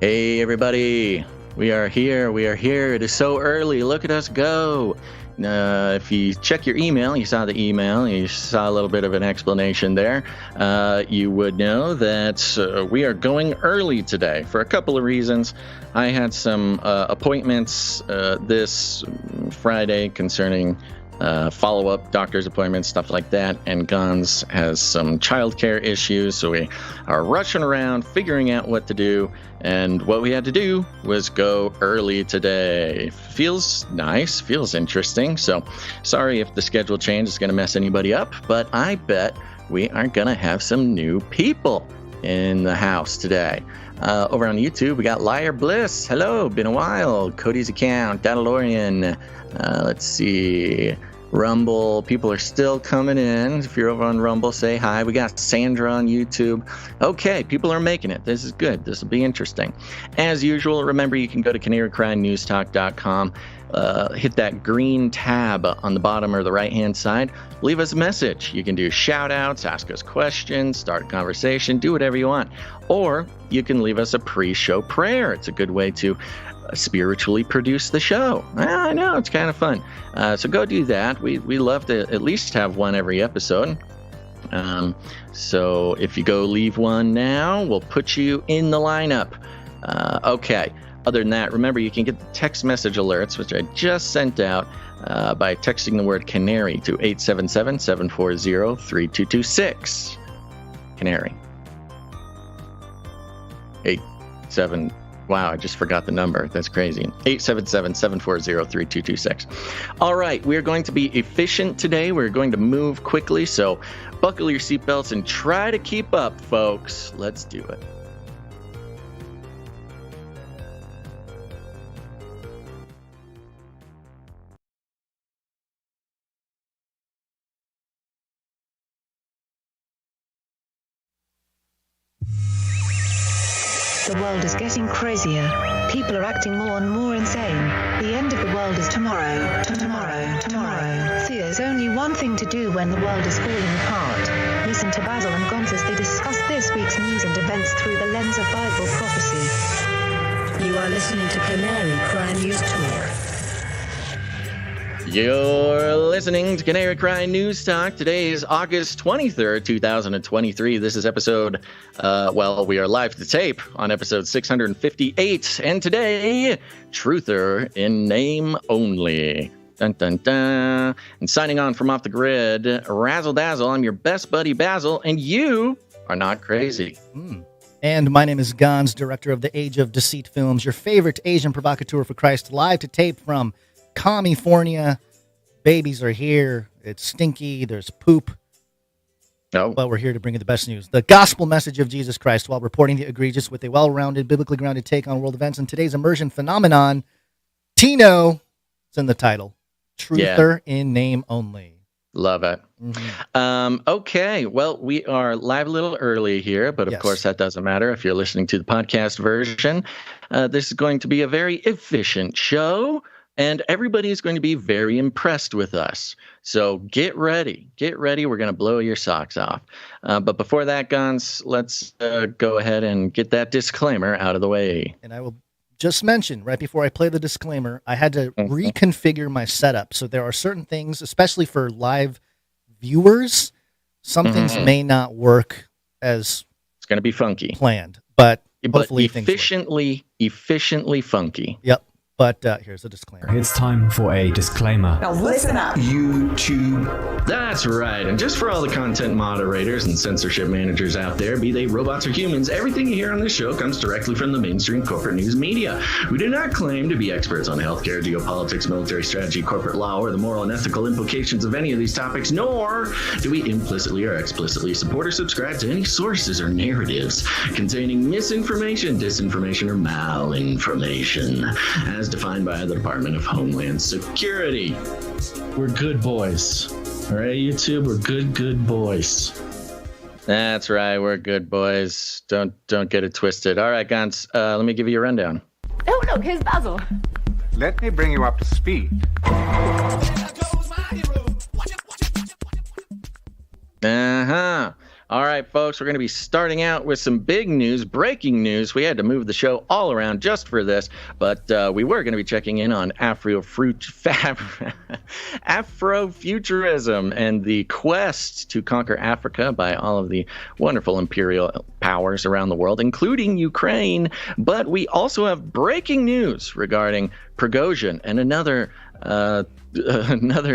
Hey everybody, we are here. It is so early. Look at us go. If you check your email, you saw the email, you saw a little bit of an explanation there. You would know that we are going early today for a couple of reasons. I had some appointments this Friday concerning follow-up doctor's appointments, stuff like that, and Gons has some childcare issues, so we are rushing around figuring out what to do, and what we had to do was go early today. Feels nice, feels interesting, so sorry if the schedule change is going to mess anybody up, but I bet we are going to have some new people in the house today. Over on YouTube, we got Liar Bliss. Hello, been a while. Cody's account, Datalorian. Let's see. Rumble, people are still coming in. If you're over on Rumble, say hi. We got Sandra on YouTube. Okay, people are making it. This is good. This will be interesting. As usual, remember you can go to canarycrynewstalk.com. Hit that green tab on the bottom or the right-hand side. Leave us a message. You can do shout-outs, ask us questions, start a conversation, do whatever you want. Or you can leave us a pre-show prayer. It's a good way to spiritually produce the show. I know, it's kind of fun. So go do that. We love to at least have one every episode. So if you go leave one now, we'll put you in the lineup. Okay. Other than that, remember you can get the text message alerts, which I just sent out by texting the word Canary to 877-740-3226. Canary. 87. Wow, I just forgot the number. That's crazy. 877-740-3226. All right, we're going to be efficient today. We're going to move quickly, so buckle your seatbelts and try to keep up, folks. Let's do it. The world is getting crazier. People are acting more and more insane. The end of the world is tomorrow. Tomorrow. There's only one thing to do when the world is falling apart. Listen to Basil and Gonz as they discuss this week's news and events through the lens of Bible prophecy. You are listening to Canary Cry News Talk. You're listening to Canary Cry News Talk. Today is August 23rd, 2023. This is episode, we are live to tape on episode 658. And today, Truther in name only. Dun, dun, dun. And signing on from off the grid, Razzle Dazzle. I'm your best buddy, Basil, and you are not crazy. And my name is Gons, director of the Age of Deceit Films, your favorite Asian provocateur for Christ, live to tape from California. Babies are here. It's stinky. There's poop. Oh. But we're here to bring you the best news. The gospel message of Jesus Christ while reporting the egregious with a well-rounded, biblically grounded take on world events. And today's immersion phenomenon, TINO, it's in the title. Truther in name only. Love it. Mm-hmm. Okay, well, we are live a little early here, but of course that doesn't matter if you're listening to the podcast version. This is going to be a very efficient show. And everybody is going to be very impressed with us. So get ready. We're going to blow your socks off. But before that, Gons, let's go ahead and get that disclaimer out of the way. And I will just mention, right before I play the disclaimer, I had to reconfigure my setup. So there are certain things, especially for live viewers, some things may not work as it's going to be funky planned. But hopefully efficiently funky. Yep. But here's a disclaimer. It's time for a disclaimer. Now listen up, YouTube. That's right. And just for all the content moderators and censorship managers out there, be they robots or humans, everything you hear on this show comes directly from the mainstream corporate news media. We do not claim to be experts on healthcare, geopolitics, military strategy, corporate law, or the moral and ethical implications of any of these topics, nor do we implicitly or explicitly support or subscribe to any sources or narratives containing misinformation, disinformation, or malinformation, as defined by the Department of Homeland Security. We're good boys. All right, YouTube, we're good boys. That's right, we're good boys. Don't get it twisted. All right, Gons, let me give you a rundown. Oh, look, here's Basil. Let me bring you up to speed. All right, right, folks, we're going to be starting out with some big news, breaking news. We had to move the show all around just for this, but we were going to be checking in on Afro-Futurism and the quest to conquer Africa by all of the wonderful imperial powers around the world, including Ukraine. But we also have breaking news regarding Prigozhin and another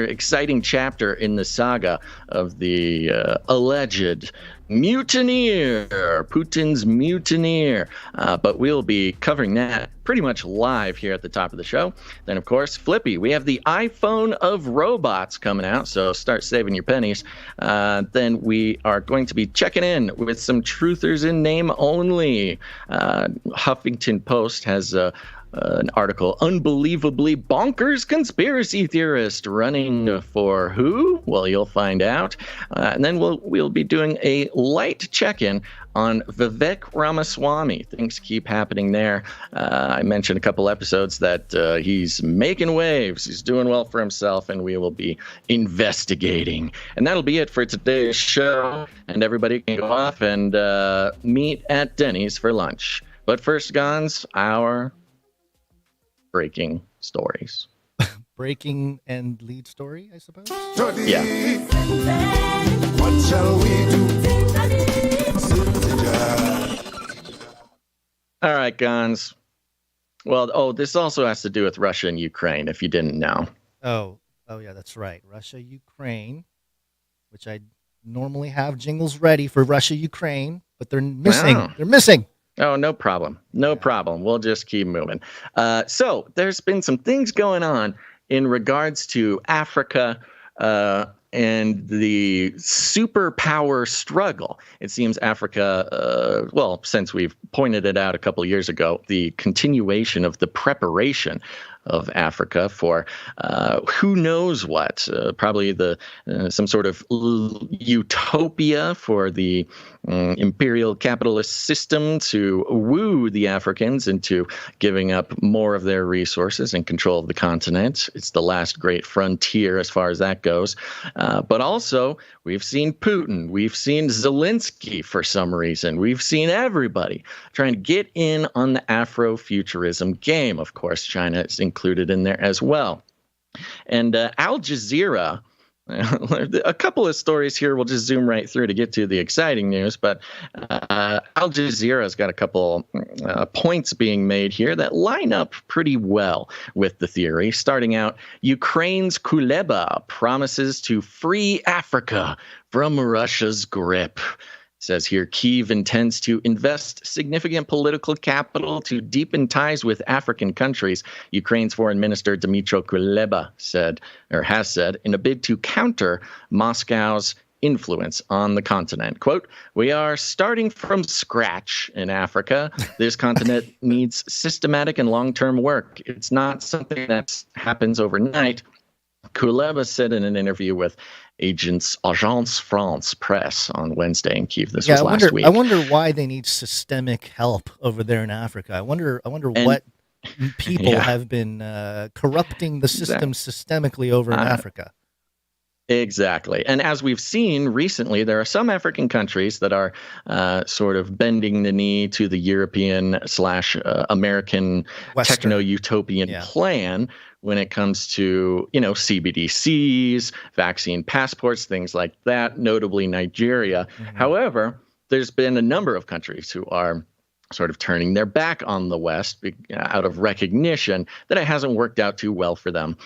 exciting chapter in the saga of the alleged mutineer, Putin's mutineer. But we'll be covering that pretty much live here at the top of the show. Then, of course, Flippy. We have the iPhone of robots coming out, so start saving your pennies. Then we are going to be checking in with some truthers in name only. Huffington Post has an article, unbelievably bonkers conspiracy theorist running for who? Well, you'll find out. And then we'll be doing a light check-in on Vivek Ramaswamy. Things keep happening there. I mentioned a couple episodes that he's making waves. He's doing well for himself, and we will be investigating. And that'll be it for today's show. And everybody can go off and meet at Denny's for lunch. But first, Gons, our breaking stories. Breaking and lead story, I suppose? Yeah. What shall we do? All right, Gons. Well, this also has to do with Russia and Ukraine, if you didn't know. Oh, yeah, that's right. Russia, Ukraine, which I normally have jingles ready for Russia, Ukraine, but they're missing. Wow. They're missing. Oh, no problem. No problem. We'll just keep moving. So there's been some things going on in regards to Africa and the superpower struggle. It seems Africa, since we've pointed it out a couple of years ago, the continuation of the preparation of Africa for who knows what, probably some sort of utopia for the imperial capitalist system to woo the Africans into giving up more of their resources and control of the continent. It's the last great frontier as far as that goes. But also, we've seen Putin. We've seen Zelenskyy for some reason. We've seen everybody trying to get in on the Afro-Futurism game. Of course, China is included in there as well. And Al Jazeera, a couple of stories here, we'll just zoom right through to get to the exciting news, but Al Jazeera's got a couple points being made here that line up pretty well with the theory. Starting out, Ukraine's Kuleba promises to free Africa from Russia's grip. Says here, Kyiv intends to invest significant political capital to deepen ties with African countries, Ukraine's foreign minister Dmytro Kuleba has said, in a bid to counter Moscow's influence on the continent. Quote, "We are starting from scratch in Africa. This continent needs systematic and long-term work. It's not something that happens overnight." Kuleba said in an interview with Agence France Press on Wednesday in Kyiv. This was last week. I wonder why they need systemic help over there in Africa. I wonder what people have been corrupting the system systemically over in Africa. Exactly. And as we've seen recently, there are some African countries that are sort of bending the knee to the European/American techno-utopian plan when it comes to, CBDCs, vaccine passports, things like that, notably Nigeria. Mm-hmm. However, there's been a number of countries who are sort of turning their back on the West out of recognition that it hasn't worked out too well for them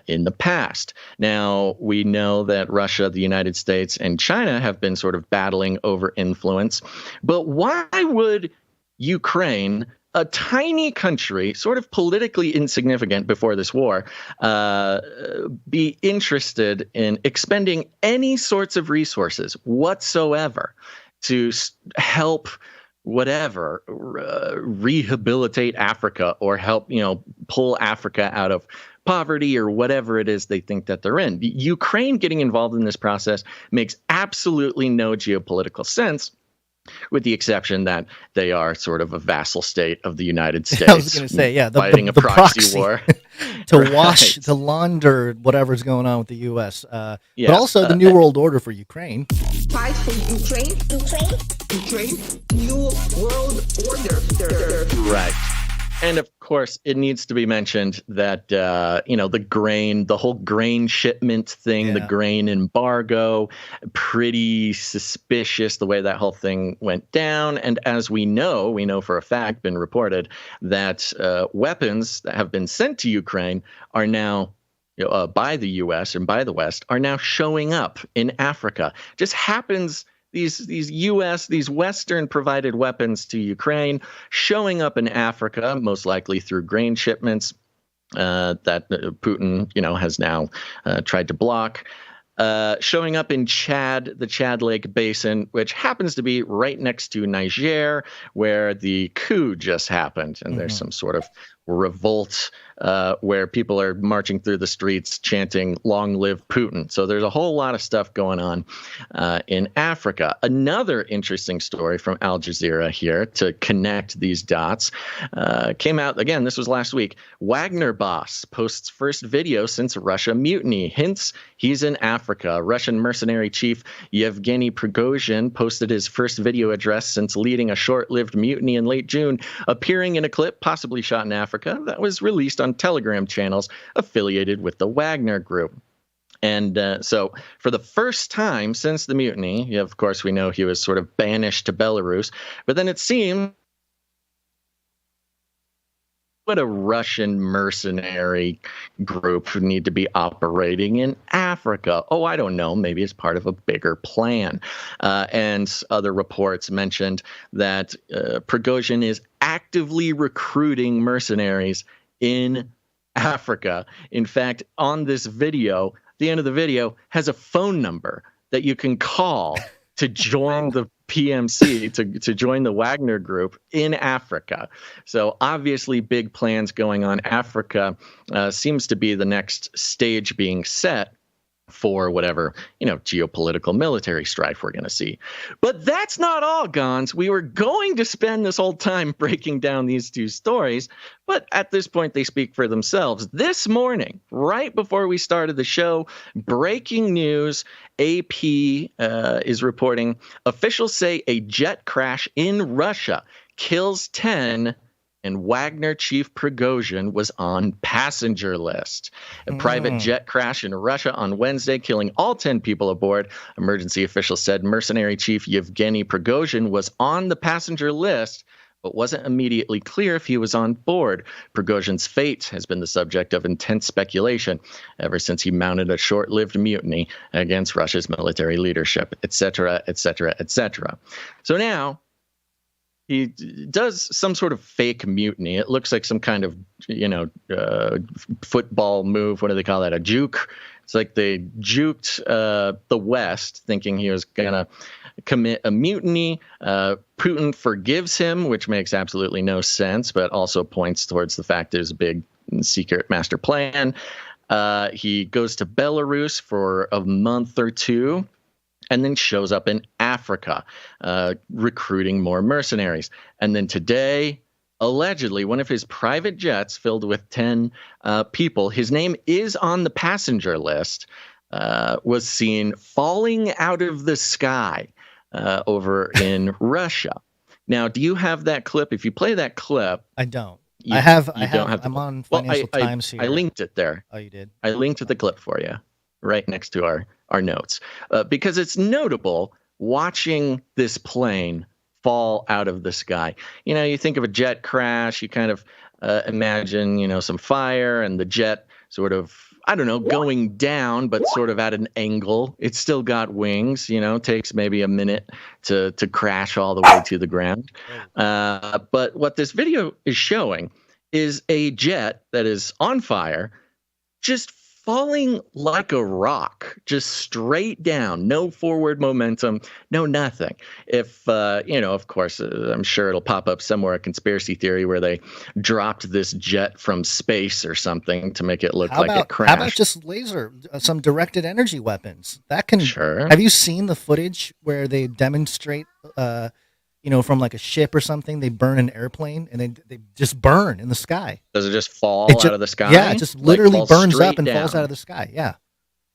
in the past. Now, we know that Russia, the United States, and China have been sort of battling over influence. But why would Ukraine, a tiny country, sort of politically insignificant before this war, be interested in expending any sorts of resources whatsoever to help rehabilitate Africa or help, pull Africa out of poverty or whatever it is they think that they're in? Ukraine getting involved in this process makes absolutely no geopolitical sense, with the exception that they are sort of a vassal state of the United States. I was going to say, fighting a proxy war. wash, to launder whatever's going on with the U.S. But Yeah, also the New World Order for Ukraine. Fight for Ukraine. New world order. right. And of course, it needs to be mentioned that the whole grain shipment thing, the Yeah. grain embargo, pretty suspicious the way that whole thing went down. And as we know for a fact, been reported that weapons that have been sent to Ukraine are now by the U.S. and by the West are now showing up in Africa. Just happens. These Western provided weapons to Ukraine showing up in Africa, most likely through grain shipments that Putin, has now tried to block. Showing up in Chad, the Chad Lake Basin, which happens to be right next to Niger, where the coup just happened. And there's some sort of revolt where people are marching through the streets chanting "Long live Putin." So there's a whole lot of stuff going on in Africa. Another interesting story from Al Jazeera here to connect these dots came out again. This was last week. Wagner boss posts first video since Russia mutiny. Hints he's in Africa. Russian mercenary chief Yevgeny Prigozhin posted his first video address since leading a short-lived mutiny in late June, appearing in a clip possibly shot in Africa that was released on Telegram channels affiliated with the Wagner group. And so for the first time since the mutiny, of course, we know he was sort of banished to Belarus, but then it seemed what a Russian mercenary group would need to be operating in Africa. Oh, I don't know. Maybe it's part of a bigger plan. And other reports mentioned that Prigozhin is actively recruiting mercenaries in Africa. In fact, on this video, the end of the video has a phone number that you can call to join the PMC, to join the Wagner group in Africa. So obviously big plans going on. Africa seems to be the next stage being set for whatever, geopolitical military strife we're going to see. But that's not all, Gons. We were going to spend this whole time breaking down these two stories, but at this point, they speak for themselves. This morning, right before we started the show, breaking news, AP is reporting officials say a jet crash in Russia kills 10 and Wagner chief Prigozhin was on passenger list. A private jet crash in Russia on Wednesday, killing all 10 people aboard. Emergency officials said mercenary chief Yevgeny Prigozhin was on the passenger list, but wasn't immediately clear if he was on board. Prigozhin's fate has been the subject of intense speculation ever since he mounted a short-lived mutiny against Russia's military leadership, etc., etc., etc. So now, he does some sort of fake mutiny. It looks like some kind of, football move. What do they call that? A juke. It's like they juked the West, thinking he was going to commit a mutiny. Putin forgives him, which makes absolutely no sense, but also points towards the fact there's a big secret master plan. He goes to Belarus for a month or two, and then shows up in Africa, recruiting more mercenaries. And then today, allegedly, one of his private jets filled with 10 people, his name is on the passenger list, was seen falling out of the sky over in Russia. Now, do you have that clip? If you play that clip... I don't. I'm on Financial Times here. I linked it there. Oh, you did? I linked the clip for you right next to our notes, because it's notable watching this plane fall out of the sky. You think of a jet crash, you kind of imagine, some fire and the jet sort of, going down, but sort of at an angle. It's still got wings, takes maybe a minute to crash all the way to the ground. But what this video is showing is a jet that is on fire, just falling like a rock, just straight down, no forward momentum, no nothing. If, of course, I'm sure it'll pop up somewhere, a conspiracy theory where they dropped this jet from space or something to make it look like it crashed. How about just laser, some directed energy weapons? That can. Sure. Have you seen the footage where they demonstrate from like a ship or something. They burn an airplane and they just burn in the sky. Does it just fall out of the sky? Yeah, it just literally falls burns straight up and down? falls out of the sky. Yeah. Right.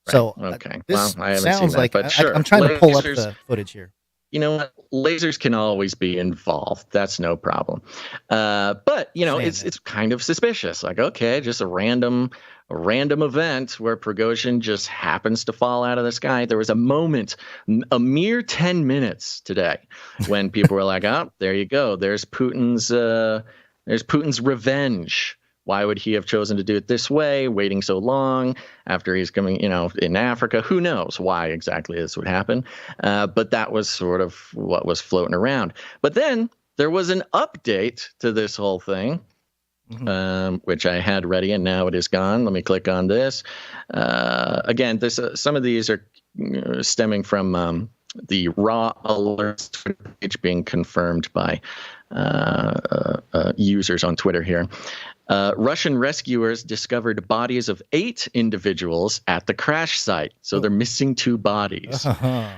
So okay. this Well, I haven't seen sounds that, like but sure. I'm trying to pull up Lasers- the footage here. You know what? Lasers can always be involved. That's no problem. But it's kind of suspicious. Like, okay, just a random event where Prigozhin just happens to fall out of the sky. There was a moment, a mere 10 minutes today, when people were like, "Oh, there you go. There's Putin's revenge. Why would he have chosen to do it this way, waiting so long after he's coming, in Africa? Who knows why exactly this would happen?" But that was sort of what was floating around. But then there was an update to this whole thing, which I had ready, and now it is gone. Let me click on this. Again, some of these are stemming from the raw alerts Twitter page being confirmed by users on Twitter here. Russian rescuers discovered bodies of 8 individuals at the crash site. So they're missing 2 bodies.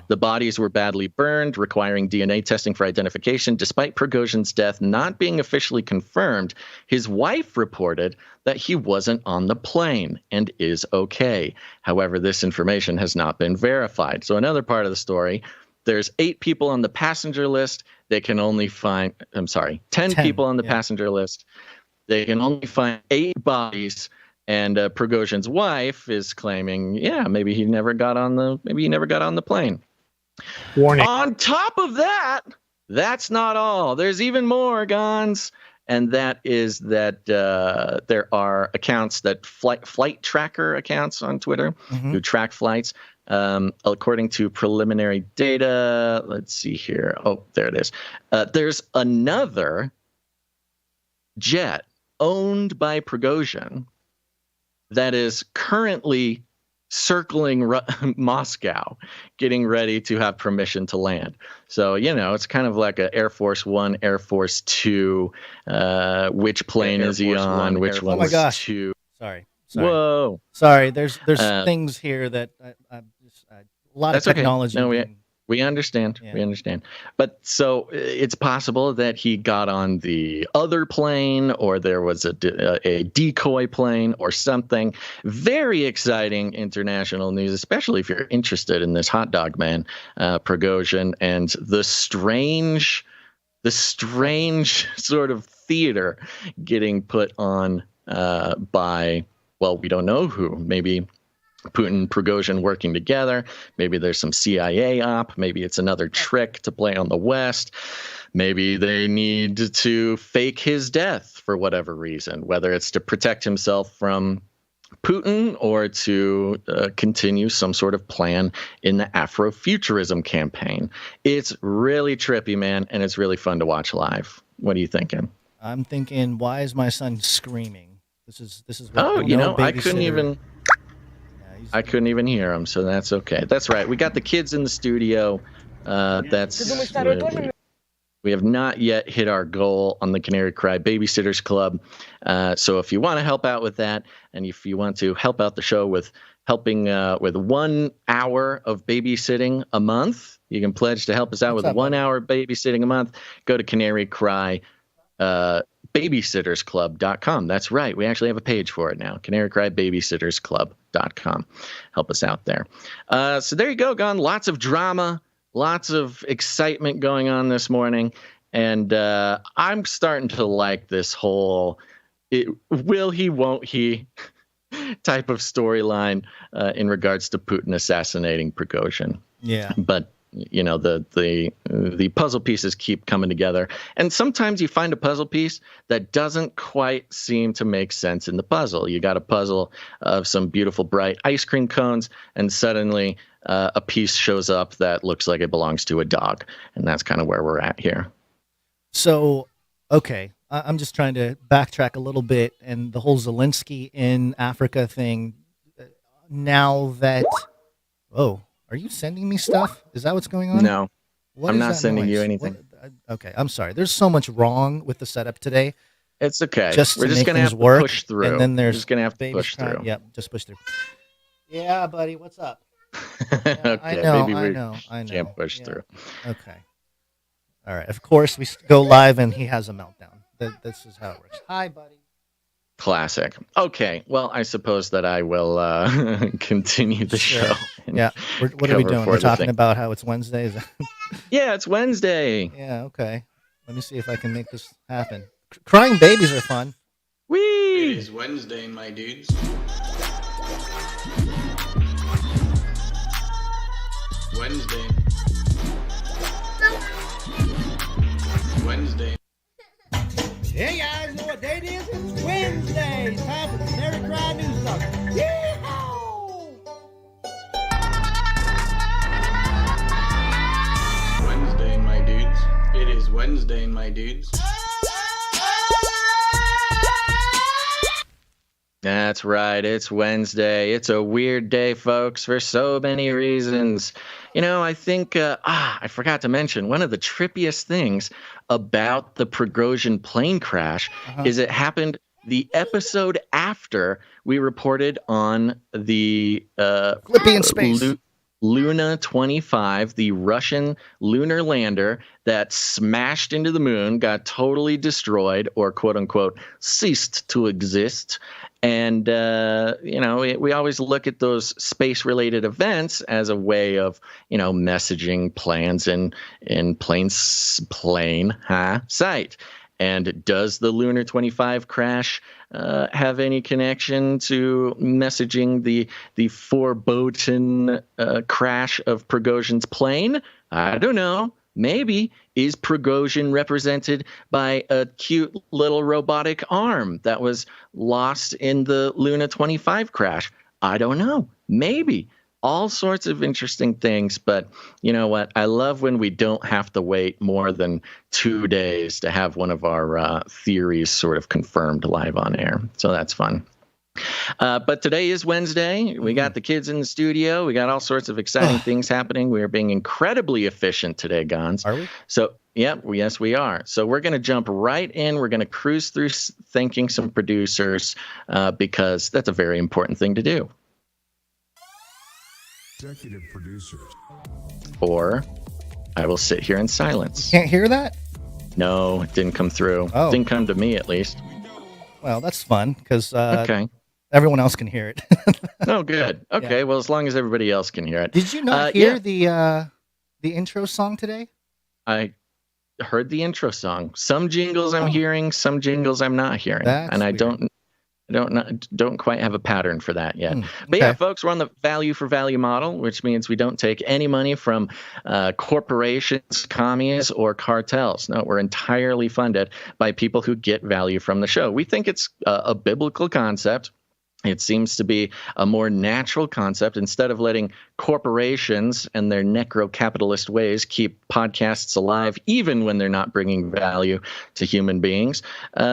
The bodies were badly burned, requiring DNA testing for identification. Despite Prigozhin's death not being officially confirmed, his wife reported that he wasn't on the plane and is okay. However, this information has not been verified. So another part of the story, there's 8 people on the passenger list. They can only find, 10 people on the passenger list. They can only find 8 bodies, and Prigozhin's wife is claiming, maybe he never got on the plane. Warning. On top of that, that's not all. There's even more, Gons, and that is that there are accounts that flight tracker accounts on Twitter who track flights. According to preliminary data, let's see here. Oh, there it is. There's another jet owned by Prigozhin that is currently circling Moscow, getting ready to have permission to land. So, it's kind of like a Air Force One, Air Force Two. Which plane is he on? Which one? Oh my gosh! Two? Sorry. Whoa! Sorry. There's things here that a lot of technology. Okay. No, we understand. Yeah. We understand. But so it's possible that he got on the other plane, or there was a decoy plane or something. Very exciting international news, especially if you're interested in this hot dog man, Prigozhin, and the strange sort of theater getting put on by, well, we don't know who. Maybe Putin, Prigozhin working together. Maybe there's some CIA op. Maybe it's another trick to play on the West. Maybe they need to fake his death for whatever reason, whether it's to protect himself from Putin or to continue some sort of plan in the AFRO-FUTURISM campaign. It's really trippy, man, and it's really fun to watch live. What are you thinking? I'm thinking, why is my son screaming? This is what I couldn't even hear him, so that's okay. That's right. We got the kids in the studio. We have not yet hit our goal on the Canary Cry Babysitters Club. So if you want to help out with that, and if you want to help out the show with helping with 1 hour of babysitting a month, you can pledge to help us out with 1 hour babysitting a month. Go to Canary Cry babysittersclub.com. That's right. We actually have a page for it now. canarycrybabysittersclub.com. Help us out there. So there you go, Gon. Lots of drama, lots of excitement going on this morning. And I'm starting to like this whole will he, won't he type of storyline in regards to Putin assassinating Prigozhin. Yeah. But the puzzle pieces keep coming together, and sometimes you find a puzzle piece that doesn't quite seem to make sense in the puzzle. You got a puzzle of some beautiful bright ice cream cones, and suddenly a piece shows up that looks like it belongs to a dog, and that's kind of where we're at here. So, okay, I'm just trying to backtrack a little bit, and the whole Zelenskyy in Africa thing. Now that, are you sending me stuff? Is that what's going on? No, I'm not sending you anything. Okay, I'm sorry. There's so much wrong with the setup today. It's okay. We're just going to have to push through. And then there's just going to have to push through. Yep, just push through. Yeah, buddy, what's up? Okay, I know. Can't push through. Okay. All right. Of course, we go live and he has a meltdown. This is how it works. Hi, buddy. Classic. Okay, well, I suppose that I will continue the show. Yeah. What are we doing? We're talking about how it's Wednesday. Is that... Yeah, it's Wednesday. Yeah. Okay. Let me see if I can make this happen. Crying babies are fun. Whee! It is Wednesday, my dudes. Wednesday. Wednesday. Hey guys, know what day it is? It's Wednesday. It's time for the Canary Cry News Talk. Yeehaw! Wednesday, my dudes. It is Wednesday, my dudes. That's right. It's Wednesday. It's a weird day, folks, for so many reasons. You know, I think, I forgot to mention, one of the trippiest things about the Prigozhin plane crash is it happened the episode after we reported on the FLIPPY in space. Luna 25, the Russian lunar lander that smashed into the moon, got totally destroyed, or quote unquote ceased to exist. And, we always look at those space-related events as a way of, messaging plans in plain sight. And does the Lunar 25 crash have any connection to messaging the foreboding crash of Prigozhin's plane? I don't know. Maybe. Is Prigozhin represented by a cute little robotic arm that was lost in the Luna 25 crash? I don't know. Maybe. All sorts of interesting things, but you know what? I love when we don't have to wait more than 2 days to have one of our theories sort of confirmed live on air. So that's fun. But today is Wednesday. We got the kids in the studio. We got all sorts of exciting things happening. We are being incredibly efficient today, Gons. Are we? So, yes, we are. So we're going to jump right in. We're going to cruise through thanking some producers because that's a very important thing to do. Executive producers. Or I will sit here in silence. Can't hear that? No, it didn't come through. Oh. Didn't come to me, at least. Well, that's fun because Okay. everyone else can hear it. Oh, good. Okay, well, as long as everybody else can hear it. Did you not hear the intro song today? I heard the intro song. Some jingles I'm hearing, some jingles I'm not hearing. That's and I weird. don't quite have a pattern for that yet. Okay. But yeah, folks, we're on the value for value model, which means we don't take any money from corporations, commies, or cartels. No, we're entirely funded by people who get value from the show. We think it's a biblical concept. It seems to be a more natural concept. Instead of letting corporations and their necro-capitalist ways keep podcasts alive, even when they're not bringing value to human beings, there's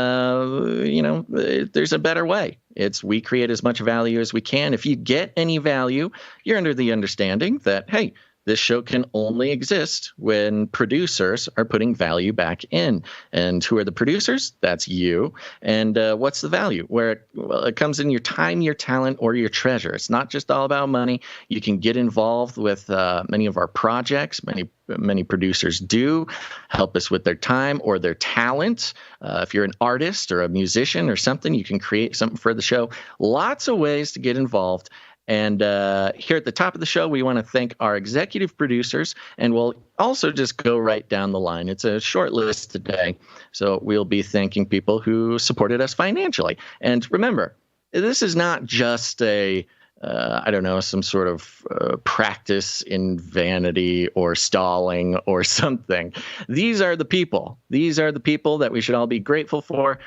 a better way. It's we create as much value as we can. If you get any value, you're under the understanding that, hey, this show can only exist when producers are putting value back in. And who are the producers? That's you. And what's the value? It comes in your time, your talent, or your treasure. It's not just all about money. You can get involved with many of our projects. Many producers do help us with their time or their talent. If you're an artist or a musician or something, you can create something for the show. Lots of ways to get involved. And here at the top of the show, we want to thank our executive producers, and we'll also just go right down the line. It's a short list today, so we'll be thanking people who supported us financially. And remember, this is not just some sort of practice in vanity or stalling or something. These are the people. These are the people that we should all be grateful for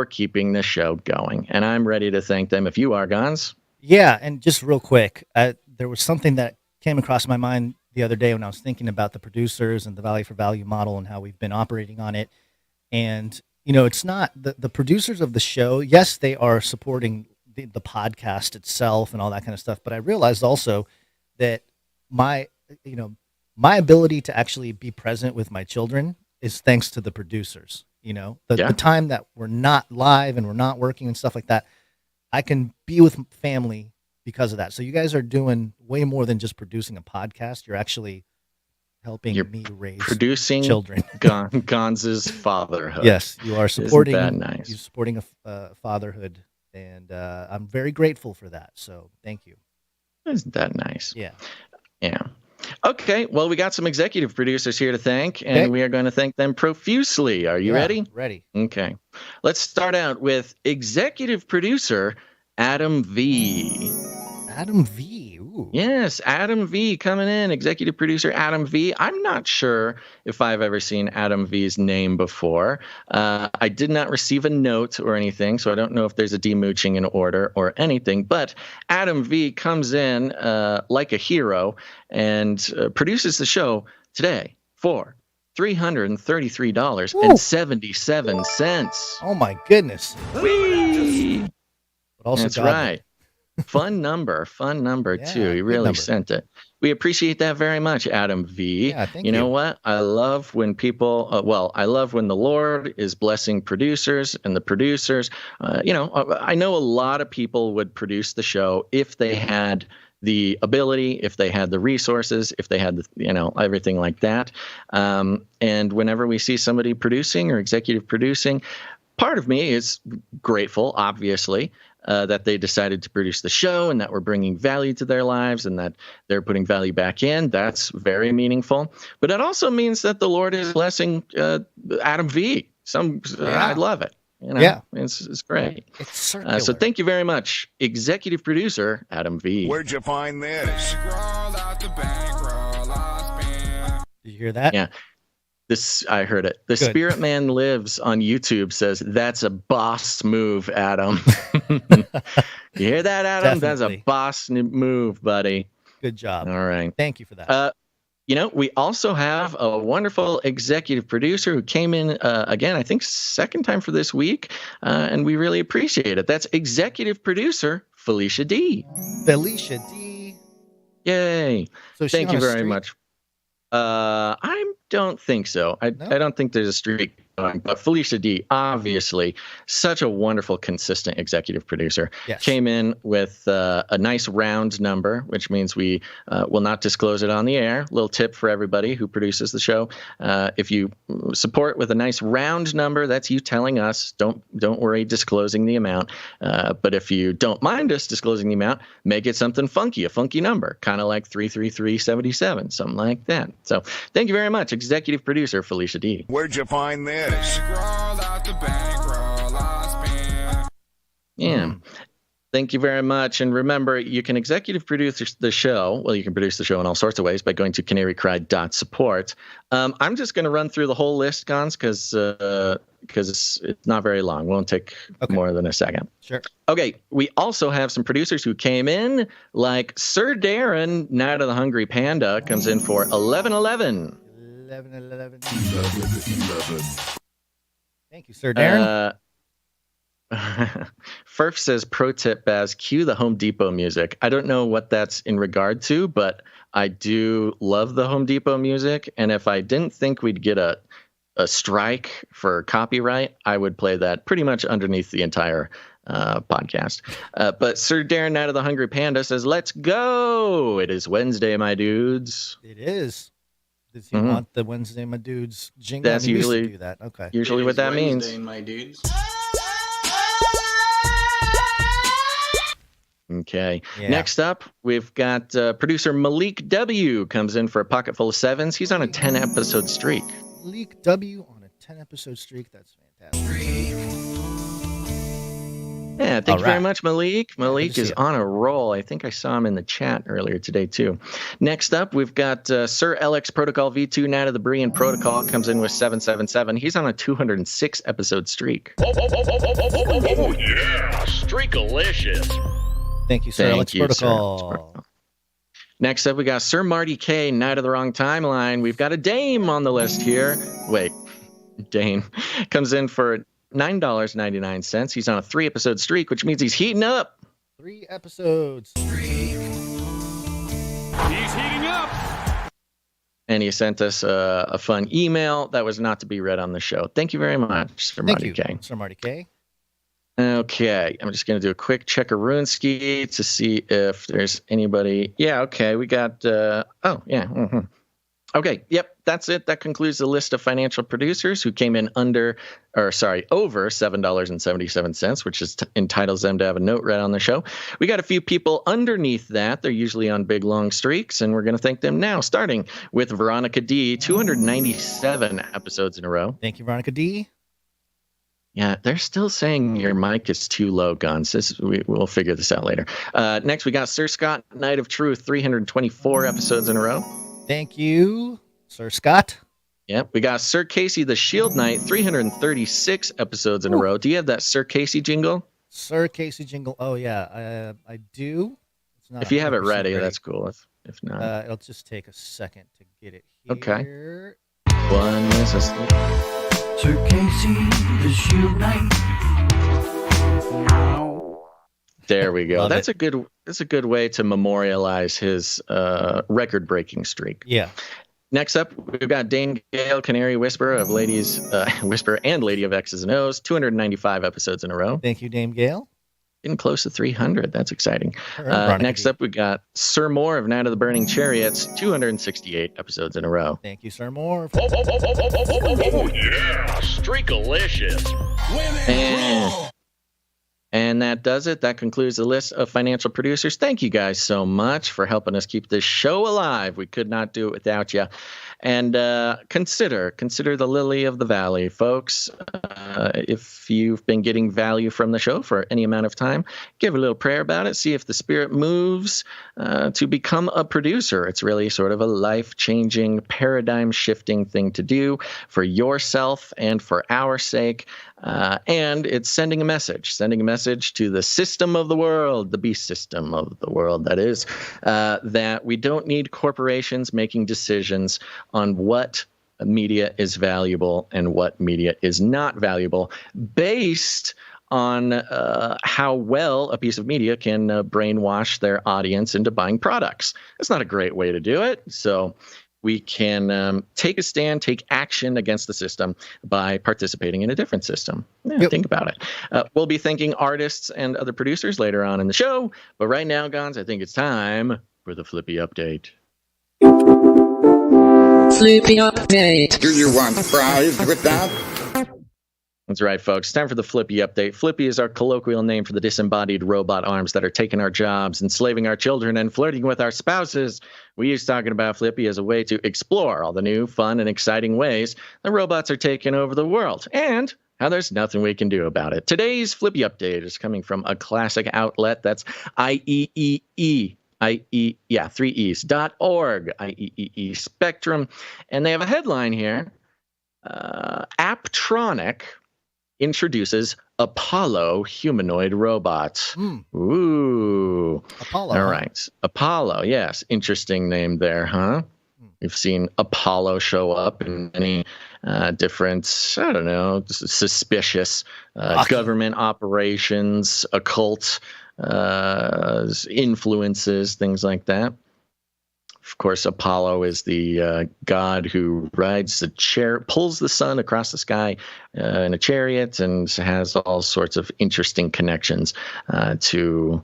keeping the show going. And I'm ready to thank them if you are, Gons. Yeah, and just real quick, there was something that came across my mind the other day when I was thinking about the producers and the value for value model and how we've been operating on it. And, it's not the producers of the show. Yes, they are supporting the podcast itself and all that kind of stuff. But I realized also that my ability to actually be present with my children is thanks to the producers. The time that we're not live and we're not working and stuff like that, I can be with family because of that. So you guys are doing way more than just producing a podcast. You're actually helping You're me raise producing children. Gonz's fatherhood. Yes, you are supporting. Isn't that nice? You're supporting a fatherhood, and I'm very grateful for that. So thank you. Isn't that nice? Yeah. Yeah. Okay. Well, we got some executive producers here to thank, and Okay. we are going to thank them profusely. Are you ready? Ready. Okay. Let's start out with executive producer Adam V. Adam V. Ooh. Yes, Adam V coming in, executive producer Adam V. I'm not sure if I've ever seen Adam V's name before. I did not receive a note or anything, so I don't know if there's a demooching in order or anything. But Adam V comes in like a hero and produces the show today for $333.77. Oh my goodness. Whee! But also That's godly. right. Fun number Yeah, too. He good really number. sent it. We appreciate that very much, Adam V. Yeah, thank You know you. what? I love when people, I love when the Lord is blessing producers and the producers. I know a lot of people would produce the show if they had the ability, if they had the resources, if they had the, everything like that. And whenever we see somebody producing or executive producing, part of me is grateful, obviously, that they decided to produce the show and that we're bringing value to their lives and that they're putting value back in. That's very meaningful. But it also means that the Lord is blessing Adam V. I love it. Yeah. It's great. It's circular. So thank you very much, executive producer Adam V. Where'd you find this? Did you hear that? Yeah. I heard it. The Good. Spirit Man Lives on YouTube says that's a boss move, Adam. You hear that, Adam? That's a Definitely. boss move, buddy. Good job. All right. Thank you for that. We also have a wonderful executive producer who came in again, I think second time for this week, and we really appreciate it. That's executive producer Felicia D. Felicia D. Yay. So is she Thank on you a very streak? much. I don't think so. I don't think there's a streak going, but Felicia D, obviously, such a wonderful, consistent executive producer. Yes. Came in with a nice round number, which means we will not disclose it on the air. Little tip for everybody who produces the show: if you support with a nice round number, that's you telling us. Don't worry disclosing the amount. But if you don't mind us disclosing the amount, make it something funky, a funky number, kind of like 33377, something like that. So thank you very much, executive producer Felicia D. Where'd you find this? Yeah. Thank you very much. And remember, you can executive produce the show. Well, you can produce the show in all sorts of ways by going to canarycry.support. I'm just going to run through the whole list, Gons, because it's not very long. Won't take more than a second. Sure. Okay. We also have some producers who came in, like Sir Darren, Night of the Hungry Panda, comes in for 1111. 11. Thank you, Sir Darren. Furf says, pro tip, Baz, cue the Home Depot music. I don't know what that's in regard to, but I do love the Home Depot music. And if I didn't think we'd get a strike for copyright, I would play that pretty much underneath the entire podcast. But Sir Darren, Night of the Hungry Panda, says, let's go. It is Wednesday, my dudes. It is. Does he want the Wednesday, my dudes jingle? That's We used to usually do that. Okay. Usually what that means. Wednesday, my dudes. Okay. Yeah. Next up, we've got producer Malik W. comes in for a pocket full of sevens. He's on a 10-episode streak. Malik W. on a 10-episode streak. That's fantastic. Yeah, thank you very right. much, Malik. Malik see is you. on a roll. I think I saw him in the chat earlier today, too. Next up, we've got Sir LX Protocol V2, Night of the Brian Protocol, comes in with 777. He's on a 206-episode streak. Oh, yeah, streakalicious. Thank you, Sir Alex Thank you, Sir Protocol. Alex Protocol. Next up, we got Sir Marty K, Night of the Wrong Timeline. We've got a Dame on the list here. Wait, Dame comes in for $9.99. He's on a 3-episode streak, which means he's heating up. 3 episodes. He's heating up. And he sent us a fun email that was not to be read on the show. Thank you very much, Sir Thank Marty you, K. Sir Marty K. Okay, I'm just going to do a quick checkarooski to see if there's anybody. Yeah, okay, we got. Okay, yep, that's it. That concludes the list of financial producers who came in over $7.77, which entitles them to have a note read on the show. We got a few people underneath that. They're usually on big, long streaks, and we're going to thank them now, starting with Veronica D, 297 episodes in a row. Thank you, Veronica D. Yeah, they're still saying your mic is too low, Guns. We'll figure this out later. Next, we got Sir Scott, Knight of Truth, 324 episodes in a row. Thank you, Sir Scott. Yep, we got Sir Casey, the Shield Knight, 336 episodes in a row. Do you have that Sir Casey jingle? Sir Casey jingle. Oh, yeah, I do. It's not if you have it ready, that's cool. If not, it'll just take a second to get it here. Okay. One is a Sir Casey, the Shield Knight. There we go. Love That's it. a good way to memorialize his record-breaking streak. Yeah. Next up, we've got Dane Gale, Canary Whisperer of Whisperer and Lady of X's and O's, 295 episodes in a row. Thank you, Dame Gale. Getting close to 300. That's exciting. Veronica Next D. up, we got Sir Moore of Night of the Burning Chariots, 268 episodes in a row. Thank you, Sir Moore. Oh, yeah, Streakalicious. And that does it. That concludes the list of financial producers. Thank you guys so much for helping us keep this show alive. We could not do it without you. And consider the lily of the valley, folks. If you've been getting value from the show for any amount of time, give a little prayer about it. See if the spirit moves to become a producer. It's really sort of a life-changing, paradigm-shifting thing to do for yourself and for our sake. And it's sending a message to the system of the world, the beast system of the world, that is, that we don't need corporations making decisions on what media is valuable and what media is not valuable based on how well a piece of media can brainwash their audience into buying products. That's not a great way to do it. So we can take a stand, take action against the system by participating in a different system. Yeah, Think about it. We'll be thanking artists and other producers later on in the show. But right now, Gons, I think it's time for the Flippy Update. Flippy Update. Do you want fries with that? That's right, folks. Time for the Flippy Update. Flippy is our colloquial name for the disembodied robot arms that are taking our jobs, enslaving our children, and flirting with our spouses. We use talking about Flippy as a way to explore all the new, fun, and exciting ways the robots are taking over the world, and how there's nothing we can do about it. Today's Flippy Update is coming from a classic outlet. That's ieee. Three E's.org, IEEE Spectrum. And they have a headline here. Apptronic introduces Apollo humanoid robots. Ooh. Apollo. All right. Apollo, yes. Interesting name there, huh? We've seen Apollo show up in many different, suspicious government operations, occult influences, things like that. Of course, Apollo is the god who rides the pulls the sun across the sky in a chariot, and has all sorts of interesting connections to,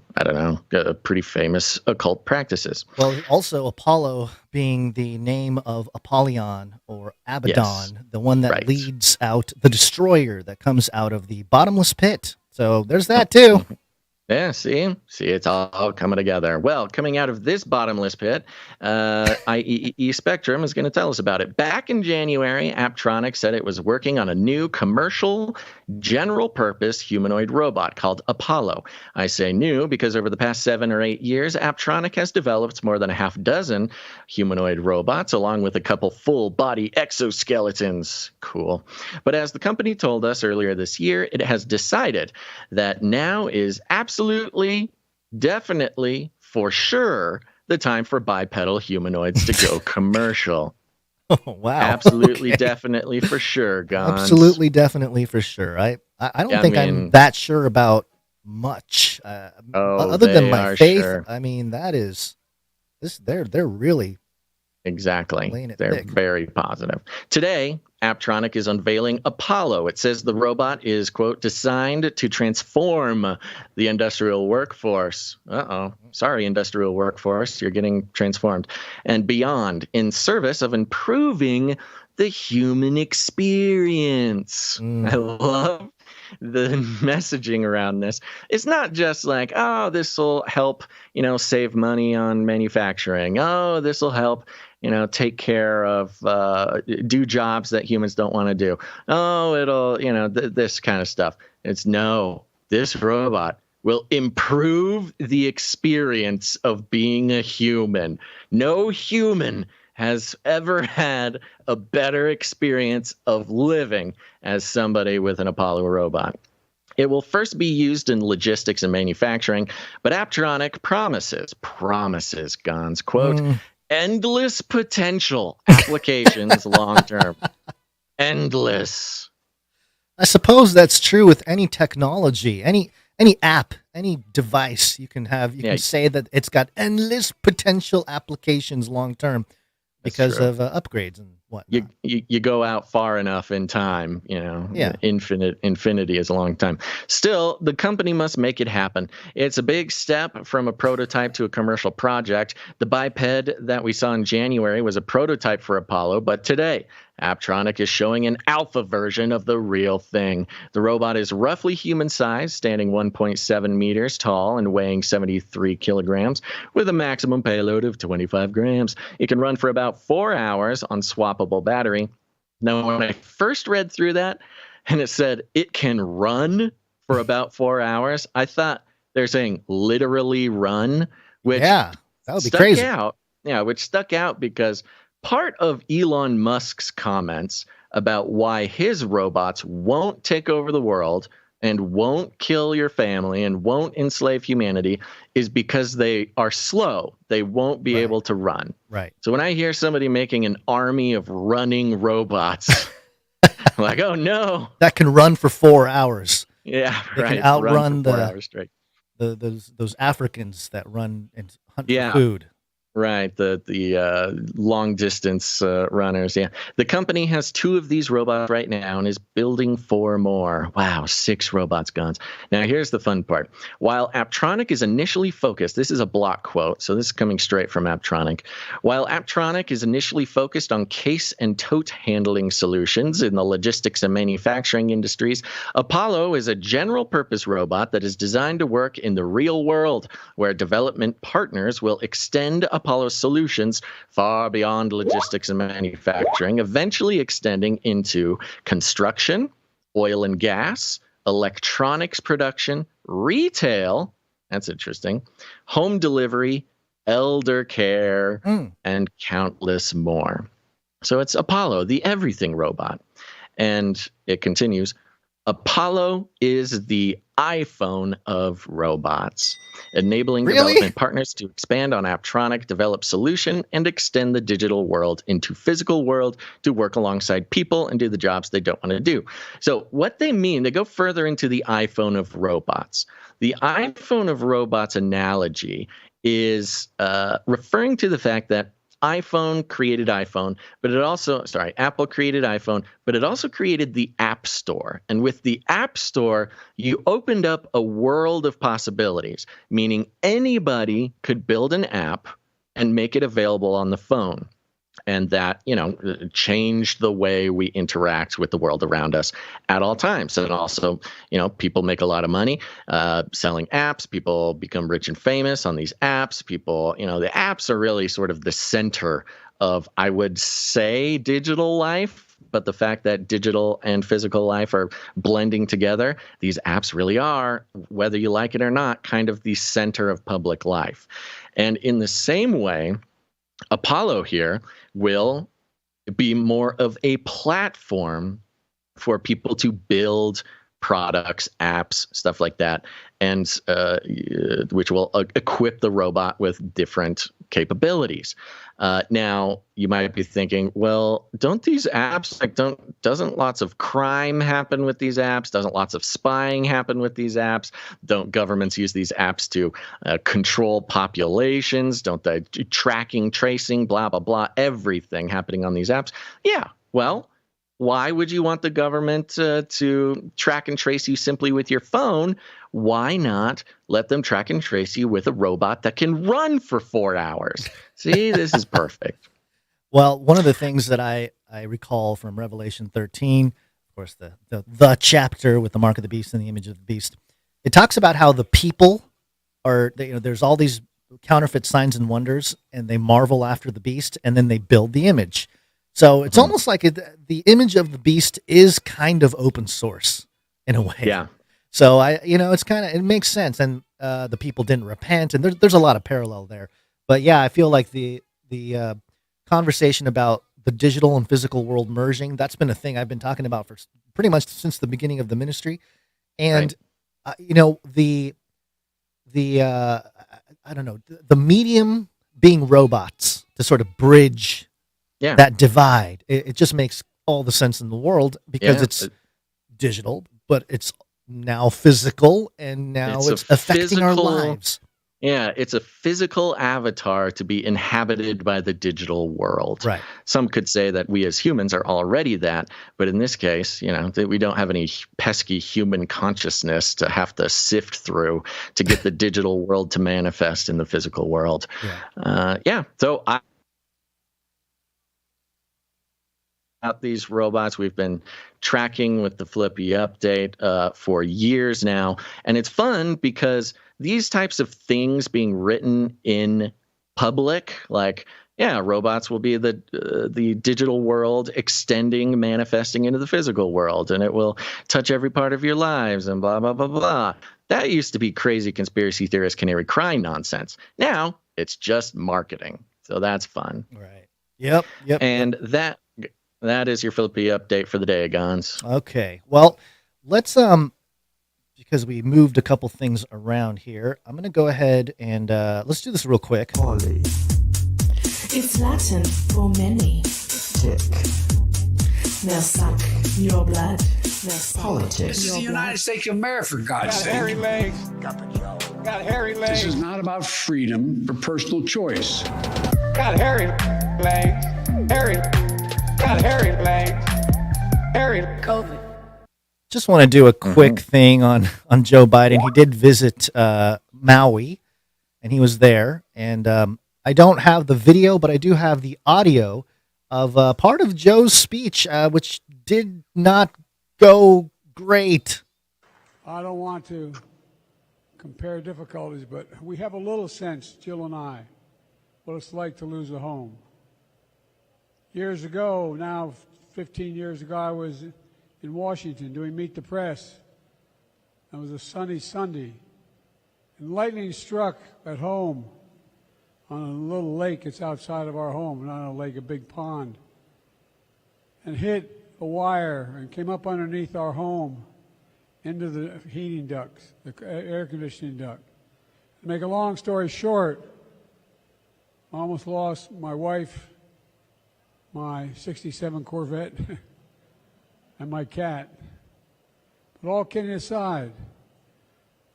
pretty famous occult practices. Well, also Apollo being the name of Apollyon or Abaddon, Yes. the one that leads out the destroyer that comes out of the bottomless pit. So there's that too. Yeah, see, it's all coming together. Well, coming out of this bottomless pit, IEEE Spectrum is going to tell us about it. Back in January, Apptronic said it was working on a new commercial, general-purpose humanoid robot called Apollo. I say new because over the past 7 or 8 years, Apptronic has developed more than a half dozen humanoid robots, along with a couple full-body exoskeletons. Cool. But as the company told us earlier this year, it has decided that now is absolutely, definitely, for sure, the time for bipedal humanoids to go commercial. Oh, wow. Absolutely, Okay. Definitely, for sure, Gons. Absolutely, definitely, for sure. I don't think I'm that sure about much. Other than my faith, sure. I mean, that is this. They're really Exactly. Laying it They're thick. very positive. Today, Aptronic is unveiling Apollo. It says the robot is, quote, designed to transform the industrial workforce. Sorry, industrial workforce. You're getting transformed. And beyond, in service of improving the human experience. I love the messaging around this. It's not just like, oh, this will help, save money on manufacturing. Oh, this will help, take care of, do jobs that humans don't want to do. Oh, it'll, this kind of stuff. It's no, this robot will improve the experience of being a human. No human has ever had a better experience of living as somebody with an Apollo robot. It will first be used in logistics and manufacturing, but Aptronic promises, Gons, quote, endless potential applications long-term. Endless. I suppose that's true with any technology, any app, any device you can have. You can say that it's got endless potential applications long-term. Because of upgrades and whatnot. You go out far enough in time, infinity is a long time. Still, the company must make it happen. It's a big step from a prototype to a commercial project. The biped that we saw in January was a prototype for Apollo, but today, Aptronic is showing an alpha version of the real thing. The robot is roughly human-sized, standing 1.7 meters tall and weighing 73 kilograms, with a maximum payload of 25 grams. It can run for about 4 hours on swappable battery. Now, when I first read through that, and it said it can run for about 4 hours, I thought they're saying literally run, which that would be crazy. Which stuck out because part of Elon Musk's comments about why his robots won't take over the world and won't kill your family and won't enslave humanity is because they are slow. They won't be able to run. Right. So when I hear somebody making an army of running robots, I'm like, oh no. That can run for 4 hours. Yeah, they can outrun those Africans that run and hunt for food. Right, the long distance runners. Yeah, the company has 2 of these robots right now and is building 4 more. Wow, 6 robots, Guns. Now here's the fun part. While Aptronic is initially focused, this is a block quote, so this is coming straight from Aptronic. While Aptronic is initially focused on case and tote handling solutions in the logistics and manufacturing industries, Apollo is a general purpose robot that is designed to work in the real world, where development partners will extend Apollo solutions far beyond logistics and manufacturing, eventually extending into construction, oil and gas, electronics production, retail, that's interesting, home delivery, elder care, and countless more. So it's Apollo, the everything robot. And it continues, Apollo is the iPhone of robots, enabling development partners to expand on Aptronic, develop solution, and extend the digital world into physical world to work alongside people and do the jobs they don't want to do. So what they mean, they go further into the iPhone of robots. The iPhone of robots analogy is referring to the fact that Apple created iPhone, but it also created the App Store. And with the App Store, you opened up a world of possibilities, meaning anybody could build an app and make it available on the phone. And that, changed the way we interact with the world around us at all times. And also, people make a lot of money selling apps. People become rich and famous on these apps. People, the apps are really sort of the center of, I would say, digital life. But the fact that digital and physical life are blending together, these apps really are, whether you like it or not, kind of the center of public life. And in the same way, Apollo here will be more of a platform for people to build products, apps, stuff like that, and which will equip the robot with different capabilities. Now, you might be thinking, well, don't these apps, doesn't lots of crime happen with these apps? Doesn't lots of spying happen with these apps? Don't governments use these apps to control populations? Don't they tracking, tracing, blah, blah, blah, everything happening on these apps? Yeah, well, why would you want the government to track and trace you simply with your phone? Why not let them track and trace you with a robot that can run for 4 hours? See, this is perfect. Well, one of the things that I recall from Revelation 13, of course, the chapter with the mark of the beast and the image of the beast, it talks about how the people are, there's all these counterfeit signs and wonders, and they marvel after the beast, and then they build the image. So it's almost like the image of the beast is kind of open source in a way. Yeah. So it makes sense. And the people didn't repent, and there's a lot of parallel there. But yeah, I feel like the conversation about the digital and physical world merging, that's been a thing I've been talking about for pretty much since the beginning of the ministry. And, I don't know, the medium being robots to sort of bridge that divide, it just makes all the sense in the world, because it's digital, but it's now physical, and now it's affecting our lives. Yeah, it's a physical avatar to be inhabited by the digital world. Right. Some could say that we as humans are already that, but in this case, that we don't have any pesky human consciousness to have to sift through to get the digital world to manifest in the physical world. So out these robots we've been tracking with the FLIPPY update for years now, and it's fun because these types of things being written in public, like robots will be the digital world extending, manifesting into the physical world, and it will touch every part of your lives and blah blah blah blah. That used to be crazy conspiracy theorist Canary crying nonsense. Now it's just marketing, so that's fun. Right. Yep. And that is your FLIPPY update for the day, Gons. Okay. Well, let's because we moved a couple things around here, I'm going to go ahead and let's do this real quick. Poly. It's Latin for many. Tick. They'll suck your blood. Politics. This is the United States of America, for God's sake. Got hairy legs. Got hairy legs. This is not about freedom or personal choice. Got hairy legs. Hairy. Got hairy legs. Hairy. COVID. Just want to do a quick thing on Joe Biden. He did visit Maui, and he was there. And I don't have the video, but I do have the audio of part of Joe's speech, which did not go great. I don't want to compare difficulties, but we have a little sense, Jill and I, what it's like to lose a home. Years ago, now 15 years ago, I was in Washington doing Meet the Press. It was a sunny Sunday, and lightning struck at home on a little lake that's outside of our home, not a lake, a big pond, and hit a wire and came up underneath our home into the heating ducts, the air conditioning duct. To make a long story short, I almost lost my wife, my 67 Corvette, and my cat. But all kidding aside,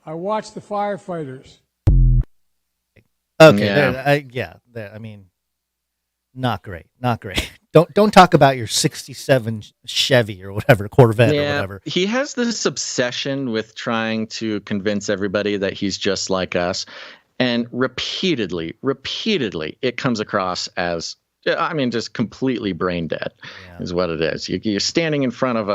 I watched the firefighters. Okay, I mean, not great. Don't talk about your 67 Chevy or whatever, Corvette or whatever. He has this obsession with trying to convince everybody that he's just like us, and repeatedly, it comes across as, just completely brain dead is what it is. You're standing in front of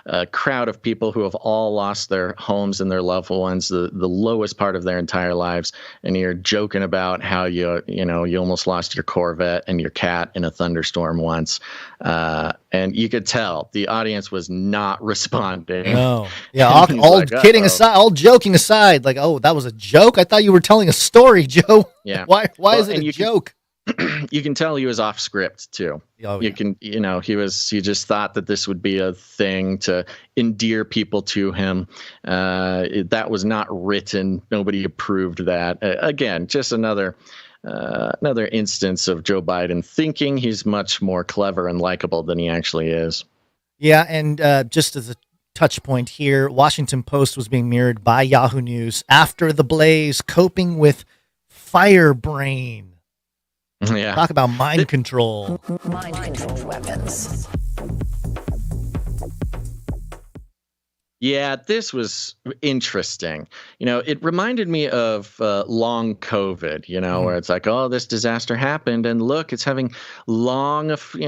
a crowd of people who have all lost their homes and their loved ones, the lowest part of their entire lives, and you're joking about how you almost lost your Corvette and your cat in a thunderstorm once, and you could tell the audience was not responding. No, all kidding aside, all joking aside, like, oh, that was a joke. I thought you were telling a story, Joe. Yeah, why is it a joke? you can tell he was off script too. Oh, you can, he just thought that this would be a thing to endear people to him. That was not written. Nobody approved that. Again, just another instance of Joe Biden thinking he's much more clever and likable than he actually is. Yeah, and just as a touch point here, Washington Post was being mirrored by Yahoo News after the blaze, coping with firebrain. Yeah. Talk about mind control. Mind control weapons. Yeah, this was interesting. It reminded me of long COVID, where it's like, oh, this disaster happened, and look, it's having long-lasting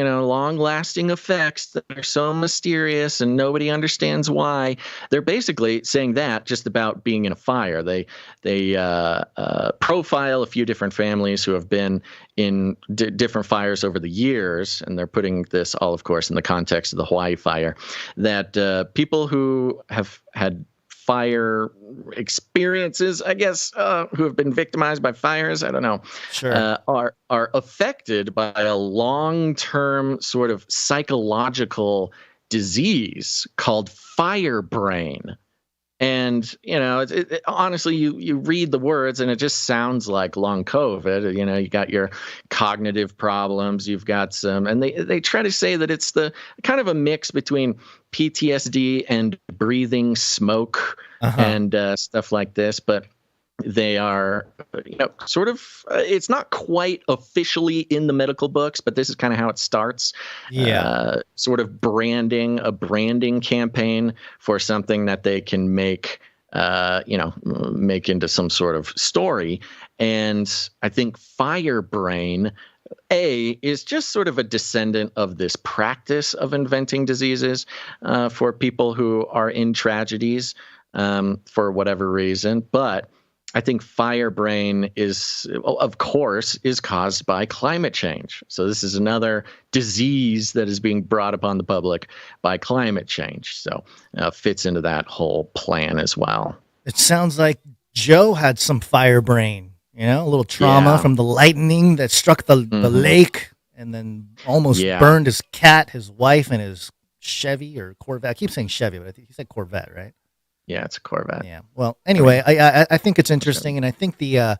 effects that are so mysterious, and nobody understands why. They're basically saying that just about being in a fire. They profile a few different families who have been in different fires over the years, and they're putting this all, of course, in the context of the Hawaii fire, that people who have had fire experiences, I guess, who have been victimized by fires, I don't know, sure, are affected by a long-term sort of psychological disease called fire brain. And, honestly, you read the words and it just sounds like long COVID. You got your cognitive problems. You've got some, and they try to say that it's the kind of a mix between PTSD and breathing smoke and stuff like this. But they are, sort of, it's not quite officially in the medical books, but this is kind of how it starts. Yeah. Sort of a branding campaign for something that they can make into some sort of story. And I think Firebrain, is just sort of a descendant of this practice of inventing diseases for people who are in tragedies for whatever reason. But I think firebrain is caused by climate change. So this is another disease that is being brought upon the public by climate change. So fits into that whole plan as well. It sounds like Joe had some firebrain, a little trauma from the lightning that struck the lake and then almost burned his cat, his wife, and his Chevy or Corvette. I keep saying Chevy, but I think he said Corvette, right? Yeah, it's a Corvette. Yeah. Well, anyway, I think it's interesting, and I think the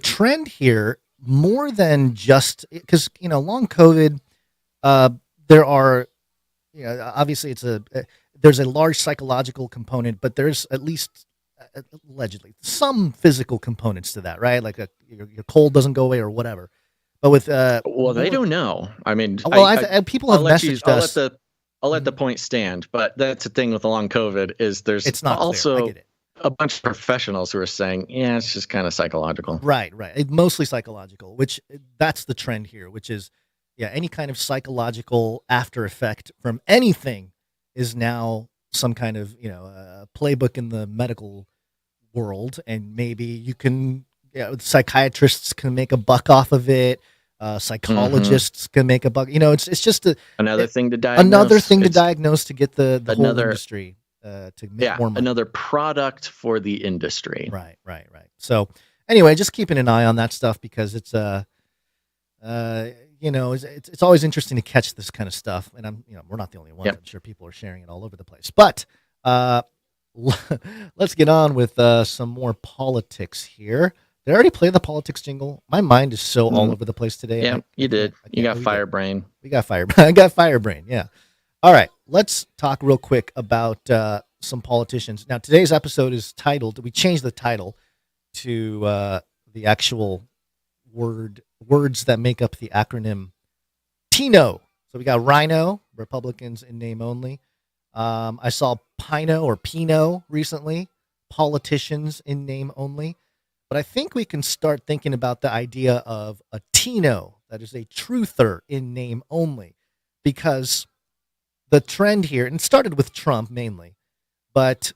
trend here, more than just because long COVID, there are, obviously there's a large psychological component, but there's at least allegedly some physical components to that, right? Like your cold doesn't go away or whatever. But with they don't know. I mean, people have messaged us. I'll let the point stand, but that's the thing with the long COVID is it's not also a bunch of professionals who are saying, yeah, it's just kind of psychological. Right. It's mostly psychological, which that's the trend here, which is, any kind of psychological after effect from anything is now some kind of, playbook in the medical world. And maybe you can, psychiatrists can make a buck off of it. Psychologists can make a buck. It's just another thing to diagnose. To get the whole industry to make more money. Another product for the industry. Right. So anyway, just keeping an eye on that stuff because it's it's always interesting to catch this kind of stuff. And we're not the only ones. I'm sure people are sharing it all over the place. But let's get on with some more politics here. Did I already play the politics jingle? My mind is so all over the place today. Yeah, you did. You got firebrain. We got firebrain. I got firebrain. Yeah. All right. Let's talk real quick about some politicians. Now, today's episode is titled. We changed the title to the actual words that make up the acronym TINO. So we got Rhino, Republicans in name only. I saw PINO or Pino recently, politicians in name only. But I think we can start thinking about the idea of a TINO, that is a truther in name only, because the trend here, and it started with Trump mainly, but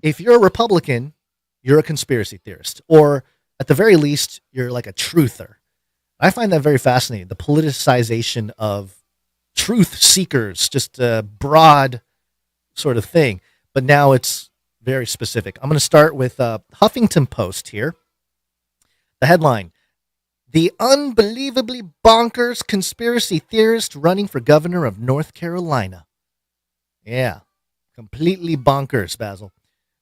if you're a Republican, you're a conspiracy theorist, or at the very least, you're like a truther. I find that very fascinating, the politicization of truth seekers, just a broad sort of thing, but now it's very specific. I'm going to start with Huffington Post here. The headline, The unbelievably bonkers conspiracy theorist running for governor of North Carolina. Yeah, completely bonkers, Basil.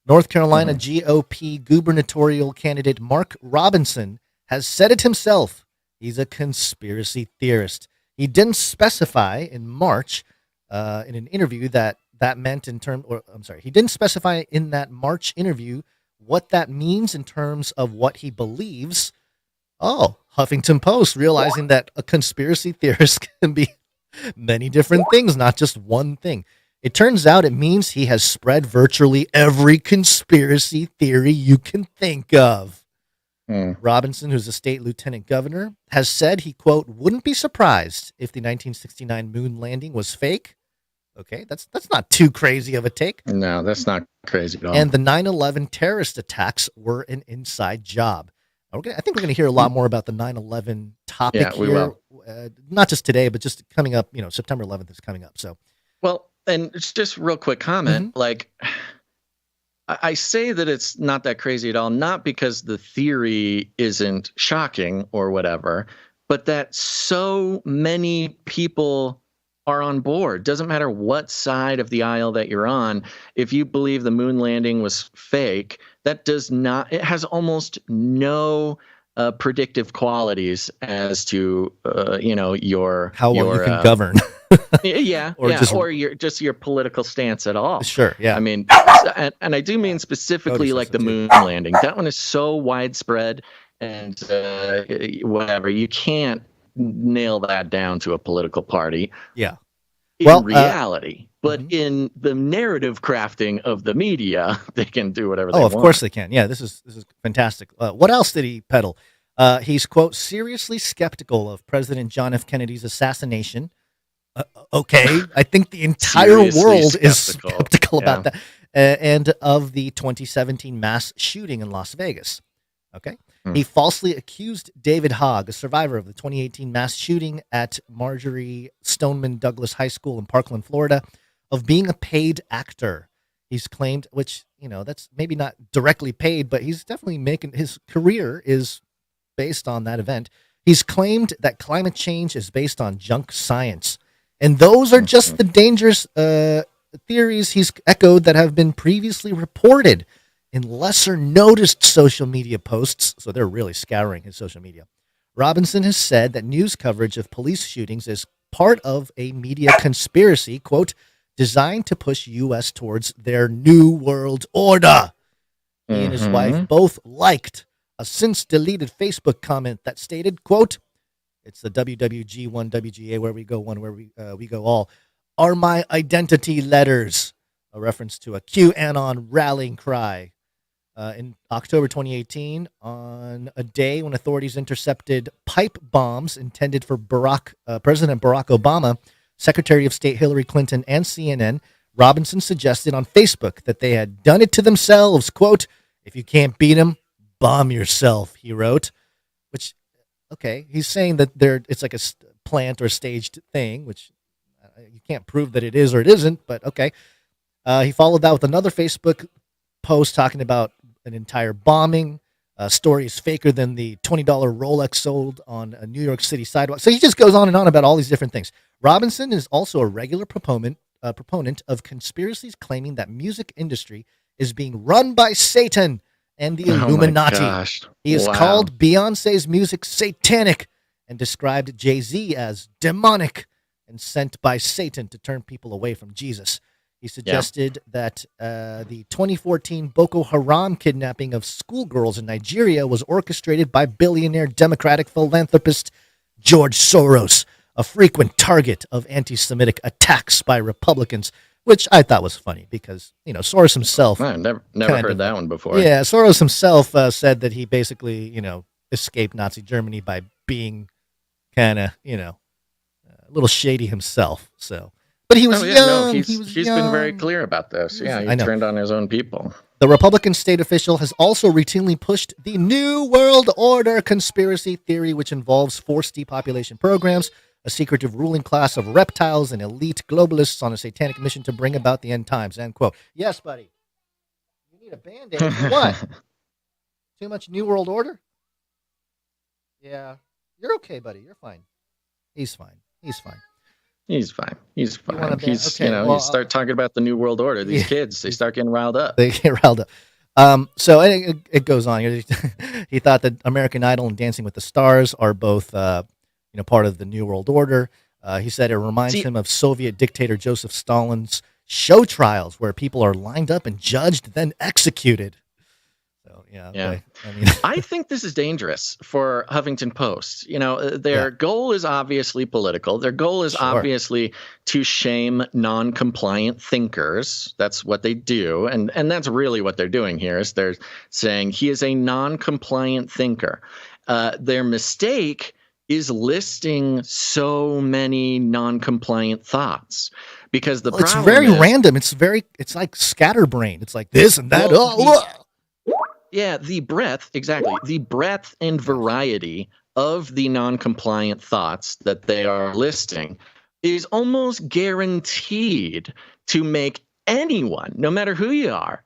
North Carolina GOP gubernatorial candidate Mark Robinson has said it himself. He's a conspiracy theorist. He didn't specify in March in an interview that meant he didn't specify in that March interview what that means in terms of what he believes. Oh, Huffington Post realizing that a conspiracy theorist can be many different things, not just one thing. It turns out it means he has spread virtually every conspiracy theory you can think of. Robinson, who's a state lieutenant governor, has said he, quote, wouldn't be surprised if the 1969 moon landing was fake. Okay, that's not too crazy of a take. No, that's not crazy at all. And the 9/11 terrorist attacks were an inside job. I think we're going to hear a lot more about the 9/11 topic we here. will. Not just today, but just coming up. September 11th is coming up. So, well, and it's just real quick comment. Like, I say that it's not that crazy at all, not because the theory isn't shocking or whatever, but that so many people are on board. Doesn't matter what side of the aisle that you're on. If you believe the moon landing was fake, that does not, it has almost no predictive qualities as to, your, how well you can govern. or your political stance at all. Sure. Yeah. I mean, and I do mean specifically like the moon landing. That one is so widespread and whatever. You can't nail that down to a political party. Yeah. In reality, but in the narrative crafting of the media, they can do whatever they want. Oh, of course they can. Yeah, this is fantastic. What else did he peddle? He's, quote, seriously skeptical of President John F. Kennedy's assassination. Okay, I think the entire world is skeptical about that. And of the 2017 mass shooting in Las Vegas. Okay. He falsely accused David Hogg, a survivor of the 2018 mass shooting at Marjorie Stoneman Douglas High School in Parkland, Florida, of being a paid actor. He's claimed, which, that's maybe not directly paid, but he's definitely making his career is based on that event. He's claimed that climate change is based on junk science. And those are just the dangerous theories he's echoed that have been previously reported in lesser noticed social media posts, so they're really scouring his social media. Robinson has said that news coverage of police shootings is part of a media conspiracy, quote, designed to push U.S. towards their new world order. He and his wife both liked a since-deleted Facebook comment that stated, quote, it's the WWG1, WGA, where we go one, where we go all, are my identity letters, a reference to a QAnon rallying cry. In October 2018, on a day when authorities intercepted pipe bombs intended for President Barack Obama, Secretary of State Hillary Clinton, and CNN, Robinson suggested on Facebook that they had done it to themselves. Quote, if you can't beat them, bomb yourself, he wrote. Which, okay, he's saying that it's like a plant or staged thing, which you can't prove that it is or it isn't, but okay. He followed that with another Facebook post talking about an entire bombing. Story is faker than the $20 Rolex sold on a New York City sidewalk. So he just goes on and on about all these different things. Robinson is also a regular proponent of conspiracies claiming that music industry is being run by Satan and the Illuminati. He has called Beyonce's music satanic and described Jay-Z as demonic and sent by Satan to turn people away from Jesus. He suggested that the 2014 Boko Haram kidnapping of schoolgirls in Nigeria was orchestrated by billionaire Democratic philanthropist George Soros, a frequent target of anti-Semitic attacks by Republicans, which I thought was funny because, Soros himself... I never heard that one before. Yeah, Soros himself said that he basically, escaped Nazi Germany by being kind of, a little shady himself, so... But he was young. No, he's been very clear about this. Yeah, he turned on his own people. The Republican state official has also routinely pushed the New World Order conspiracy theory, which involves forced depopulation programs, a secretive ruling class of reptiles, and elite globalists on a satanic mission to bring about the end times. End quote. Yes, buddy. You need a Band-Aid. What? Too much New World Order? Yeah. You're okay, buddy. You're fine. He's fine. He's fine. He's fine. He's fine. He's, okay, you start talking about the New World Order. These kids, they start getting riled up. They get riled up. So it goes on. He thought that American Idol and Dancing with the Stars are both, part of the New World Order. He said it reminds him of Soviet dictator Joseph Stalin's show trials, where people are lined up and judged, then executed. So yeah. I think this is dangerous for Huffington Post. Their goal is obviously political. Their goal is obviously to shame non-compliant thinkers. That's what they do, and that's really what they're doing here. Is they're saying he is a non-compliant thinker. Their mistake is listing so many non-compliant thoughts, because it's very random. It's like scatterbrain. It's like this and that. Yeah, the breadth and variety of the non-compliant thoughts that they are listing is almost guaranteed to make anyone, no matter who you are,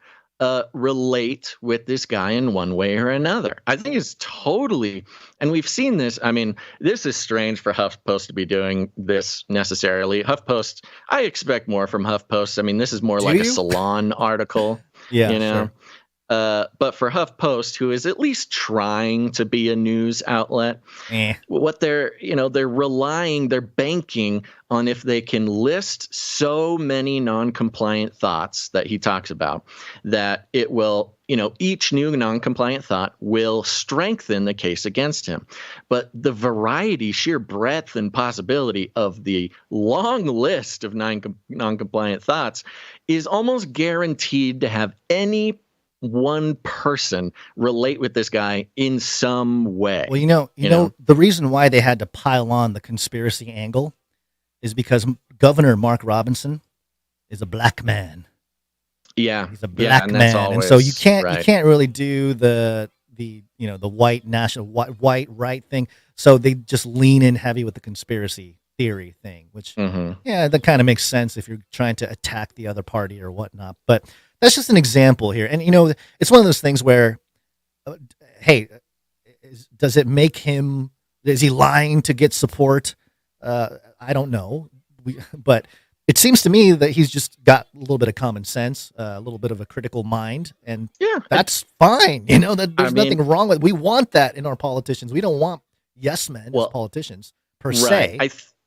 relate with this guy in one way or another. I think it's totally, and we've seen this. I mean, this is strange for HuffPost to be doing this necessarily. HuffPost, I expect more from HuffPost. I mean, this is more like a Salon article. Sure. But for HuffPost, who is at least trying to be a news outlet, what they're banking on, if they can list so many non-compliant thoughts that he talks about, that it will, each new non-compliant thought will strengthen the case against him. But the variety, sheer breadth and possibility of the long list of non-compliant thoughts is almost guaranteed to have any one person relate with this guy in some way. Well, the reason why they had to pile on the conspiracy angle is because Governor Mark Robinson is a black man. Yeah, he's a black man, and so you can't really do the white national white right thing. So they just lean in heavy with the conspiracy theory thing, which that kind of makes sense if you're trying to attack the other party or whatnot. But that's just an example here. And, it's one of those things where, does it make him, is he lying to get support? I don't know. But it seems to me that he's just got a little bit of common sense, a little bit of a critical mind. And that's fine. There's nothing wrong with it. We want that in our politicians. We don't want yes men as politicians per se.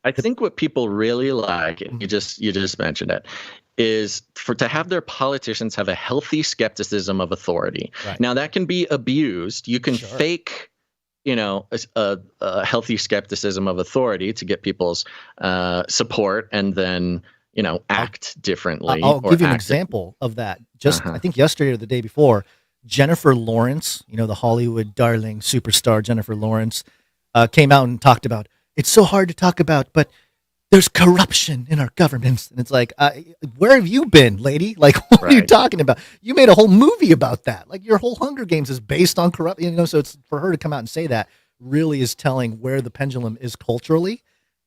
I think what people really like, and you just mentioned it, is to have their politicians have a healthy skepticism of authority. Right. Now that can be abused. You can fake, a healthy skepticism of authority to get people's support, and then act differently. I'll give you an example of that. Just I think yesterday or the day before, Jennifer Lawrence, the Hollywood darling superstar Jennifer Lawrence, came out and talked about, it's so hard to talk about, but there's corruption in our governments. And it's like, where have you been, lady? Like, what are you talking about? You made a whole movie about that. Like, your whole Hunger Games is based on corruption. So it's for her to come out and say that really is telling where the pendulum is culturally,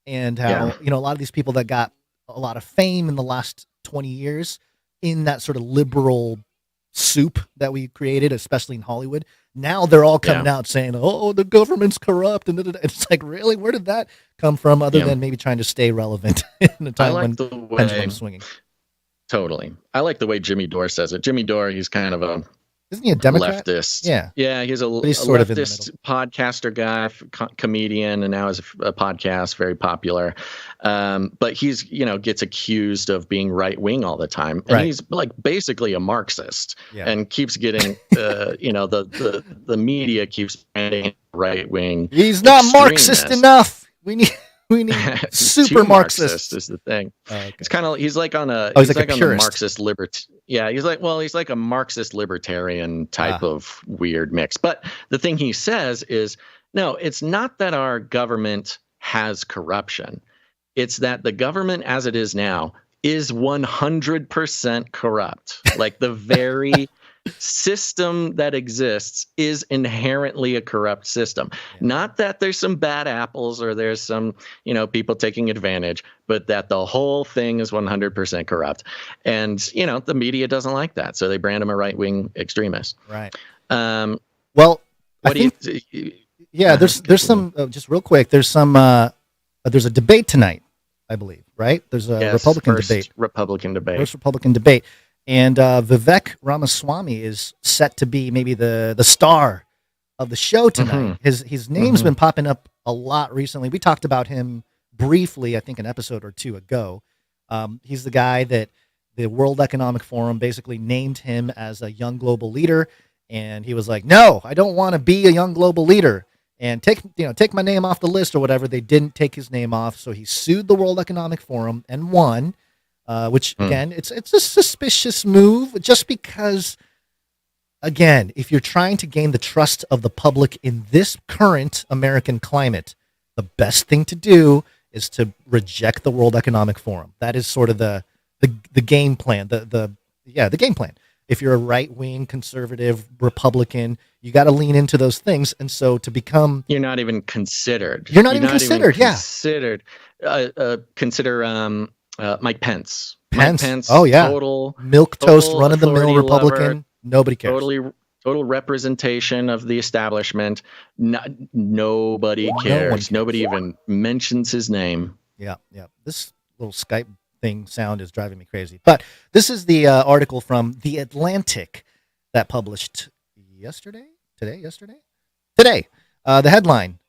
and how, a lot of these people that got a lot of fame in the last 20 years in that sort of liberal soup that we created, especially in Hollywood, now they're all coming out saying, oh, the government's corrupt. And it's like, really? Where did that come from, other than maybe trying to stay relevant in a time when pendulum's swinging? Totally. I like the way Jimmy Dore says it. Jimmy Dore, he's kind of a Isn't he a Democrat? Leftist. Yeah. He's a sort of leftist podcaster guy, comedian, and now has a podcast, very popular. But he's, gets accused of being right wing all the time, and he's like basically a Marxist, and keeps getting, the media keeps branding right wing. He's not Marxist enough. We need super Marxist is the thing. Okay. It's kind of he's like on a he's like a on purist. the Marxist he's like a Marxist libertarian type of weird mix. But the thing he says is, no, it's not that our government has corruption. It's that the government as it is now is 100% corrupt. Like the very system that exists is inherently a corrupt system. Not that there's some bad apples or there's some, people taking advantage, but that the whole thing is 100% corrupt. And, the media doesn't like that. So they brand him a right-wing extremist. Right. Well, Yeah, there's some just real quick. There's a debate tonight, I believe. Right? There's a Republican debate. First Republican debate, and Vivek Ramaswamy is set to be maybe the star of the show tonight. His name's been popping up a lot recently. We talked about him briefly, I think, an episode or two ago. He's the guy that the World Economic Forum basically named him as a young global leader, and he was like, "No, I don't want to be a young global leader, and take my name off the list or whatever." They didn't take his name off, so he sued the World Economic Forum and won. Which again, it's a suspicious move, just because, again, if you're trying to gain the trust of the public in this current American climate, the best thing to do is to reject the World Economic Forum. That is sort of the game plan. The game plan. If you're a right-wing conservative Republican, you got to lean into those things, and so to become, you're not even considered. Consider Mike Pence. Mike Pence. Oh yeah. Total milquetoast, run-of-the-mill Republican. Lover, nobody cares. Total representation of the establishment. Nobody cares. Nobody even mentions his name. Yeah. This little Skype thing sound is driving me crazy. But this is the article from The Atlantic that published yesterday. The headline.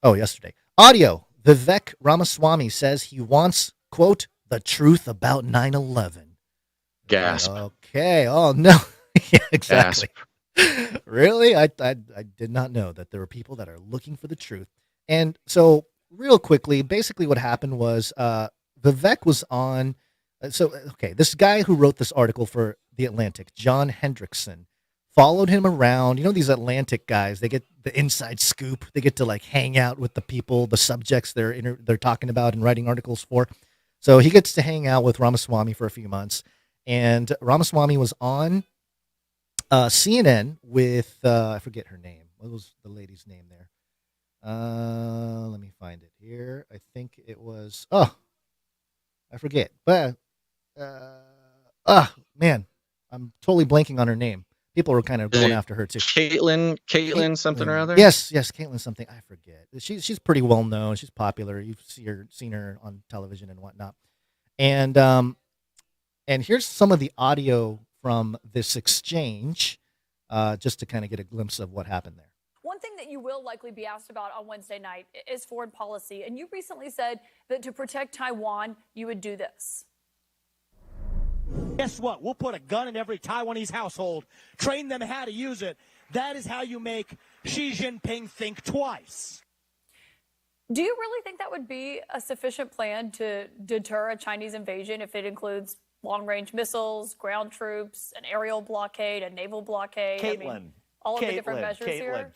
Oh, yesterday. Audio. Vivek Ramaswamy says he wants, quote, the truth about 9/11. Gasp. Okay. Oh no. Yeah, exactly. Gasp. Really? I did not know that there were people that are looking for the truth. And so real quickly, basically what happened was Vivek was on. This guy who wrote this article for The Atlantic, John Hendrickson, followed him around. You know, these Atlantic guys, they get the inside scoop. They get to like hang out with the people, the subjects they're talking about and writing articles for. So he gets to hang out with Ramaswamy for a few months. And Ramaswamy was on CNN with, I forget her name. What was the lady's name there? Let me find it here. I think it was, I forget. But, man, I'm totally blanking on her name. People were kind of going after her too. Caitlin something or other? Yes, Caitlin something. I forget. She's pretty well known. She's popular. You've seen her on television and whatnot. And here's some of the audio from this exchange, just to kind of get a glimpse of what happened there. One thing that you will likely be asked about on Wednesday night is foreign policy. And you recently said that to protect Taiwan, you would do this. Guess what? We'll put a gun in every Taiwanese household, train them how to use it. That is how you make Xi Jinping think twice. Do you really think that would be a sufficient plan to deter a Chinese invasion if it includes long-range missiles, ground troops, an aerial blockade, a naval blockade? All of the different measures here?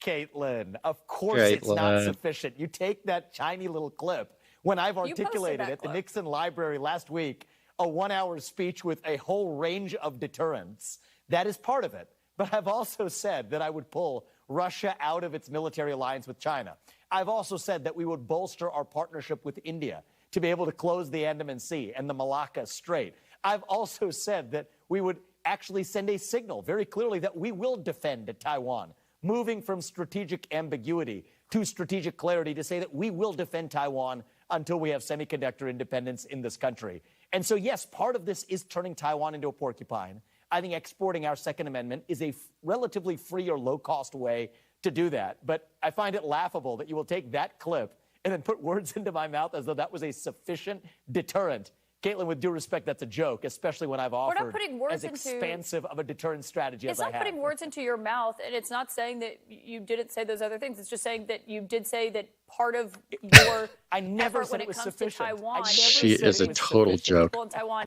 Caitlin, of course it's not sufficient. You take that tiny little clip. When I've articulated at the Nixon Library last week, a 1-hour speech with a whole range of deterrents, that is part of it. But I've also said that I would pull Russia out of its military alliance with China. I've also said that we would bolster our partnership with India to be able to close the Andaman Sea and the Malacca Strait. I've also said that we would actually send a signal very clearly that we will defend Taiwan, moving from strategic ambiguity to strategic clarity to say that we will defend Taiwan until we have semiconductor independence in this country. And so, yes, part of this is turning Taiwan into a porcupine. I think exporting our Second Amendment is a relatively free or low-cost way to do that. But I find it laughable that you will take that clip and then put words into my mouth as though that was a sufficient deterrent. Caitlin, with due respect, that's a joke, especially when I've offered as expansive of a deterrent strategy as I have. It's not putting words into your mouth, and it's not saying that you didn't say those other things. It's just saying that you did say that part of your I never effort said when it was comes sufficient. to Taiwan. She is a total joke.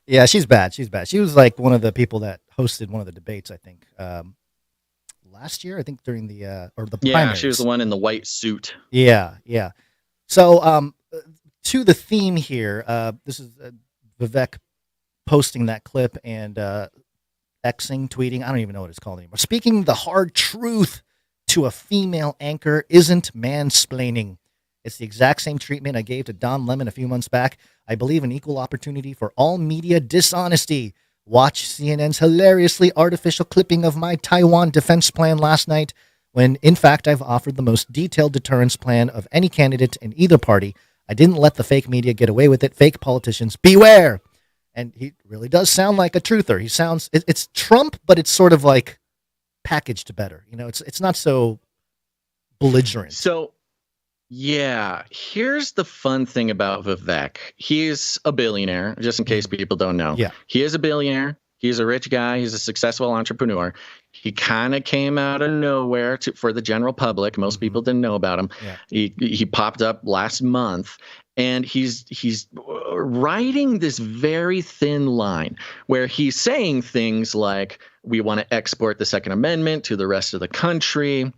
Yeah, she's bad. She was like one of the people that hosted one of the debates, I think, last year. I think during the primaries. Yeah, she was the one in the white suit. Yeah. So, to the theme here, this is Vivek posting that clip and Xing, tweeting. I don't even know what it's called anymore. Speaking the hard truth to a female anchor isn't mansplaining. It's the exact same treatment I gave to Don Lemon a few months back. I believe in equal opportunity for all media dishonesty. Watch CNN's hilariously artificial clipping of my Taiwan defense plan last night, when in fact I've offered the most detailed deterrence plan of any candidate in either party. I didn't let the fake media get away with it. Fake politicians, beware. And he really does sound like a truther. He sounds, it's Trump, but it's sort of like packaged better. You know, it's not so belligerent. So, yeah, here's the fun thing about Vivek. He's a billionaire, just in case people don't know. Yeah. He is a billionaire. He's a rich guy. He's a successful entrepreneur. He kind of came out of nowhere for the general public. Most people didn't know about him. Yeah. He popped up last month, and he's riding this very thin line where he's saying things like, we want to export the Second Amendment to the rest of the country.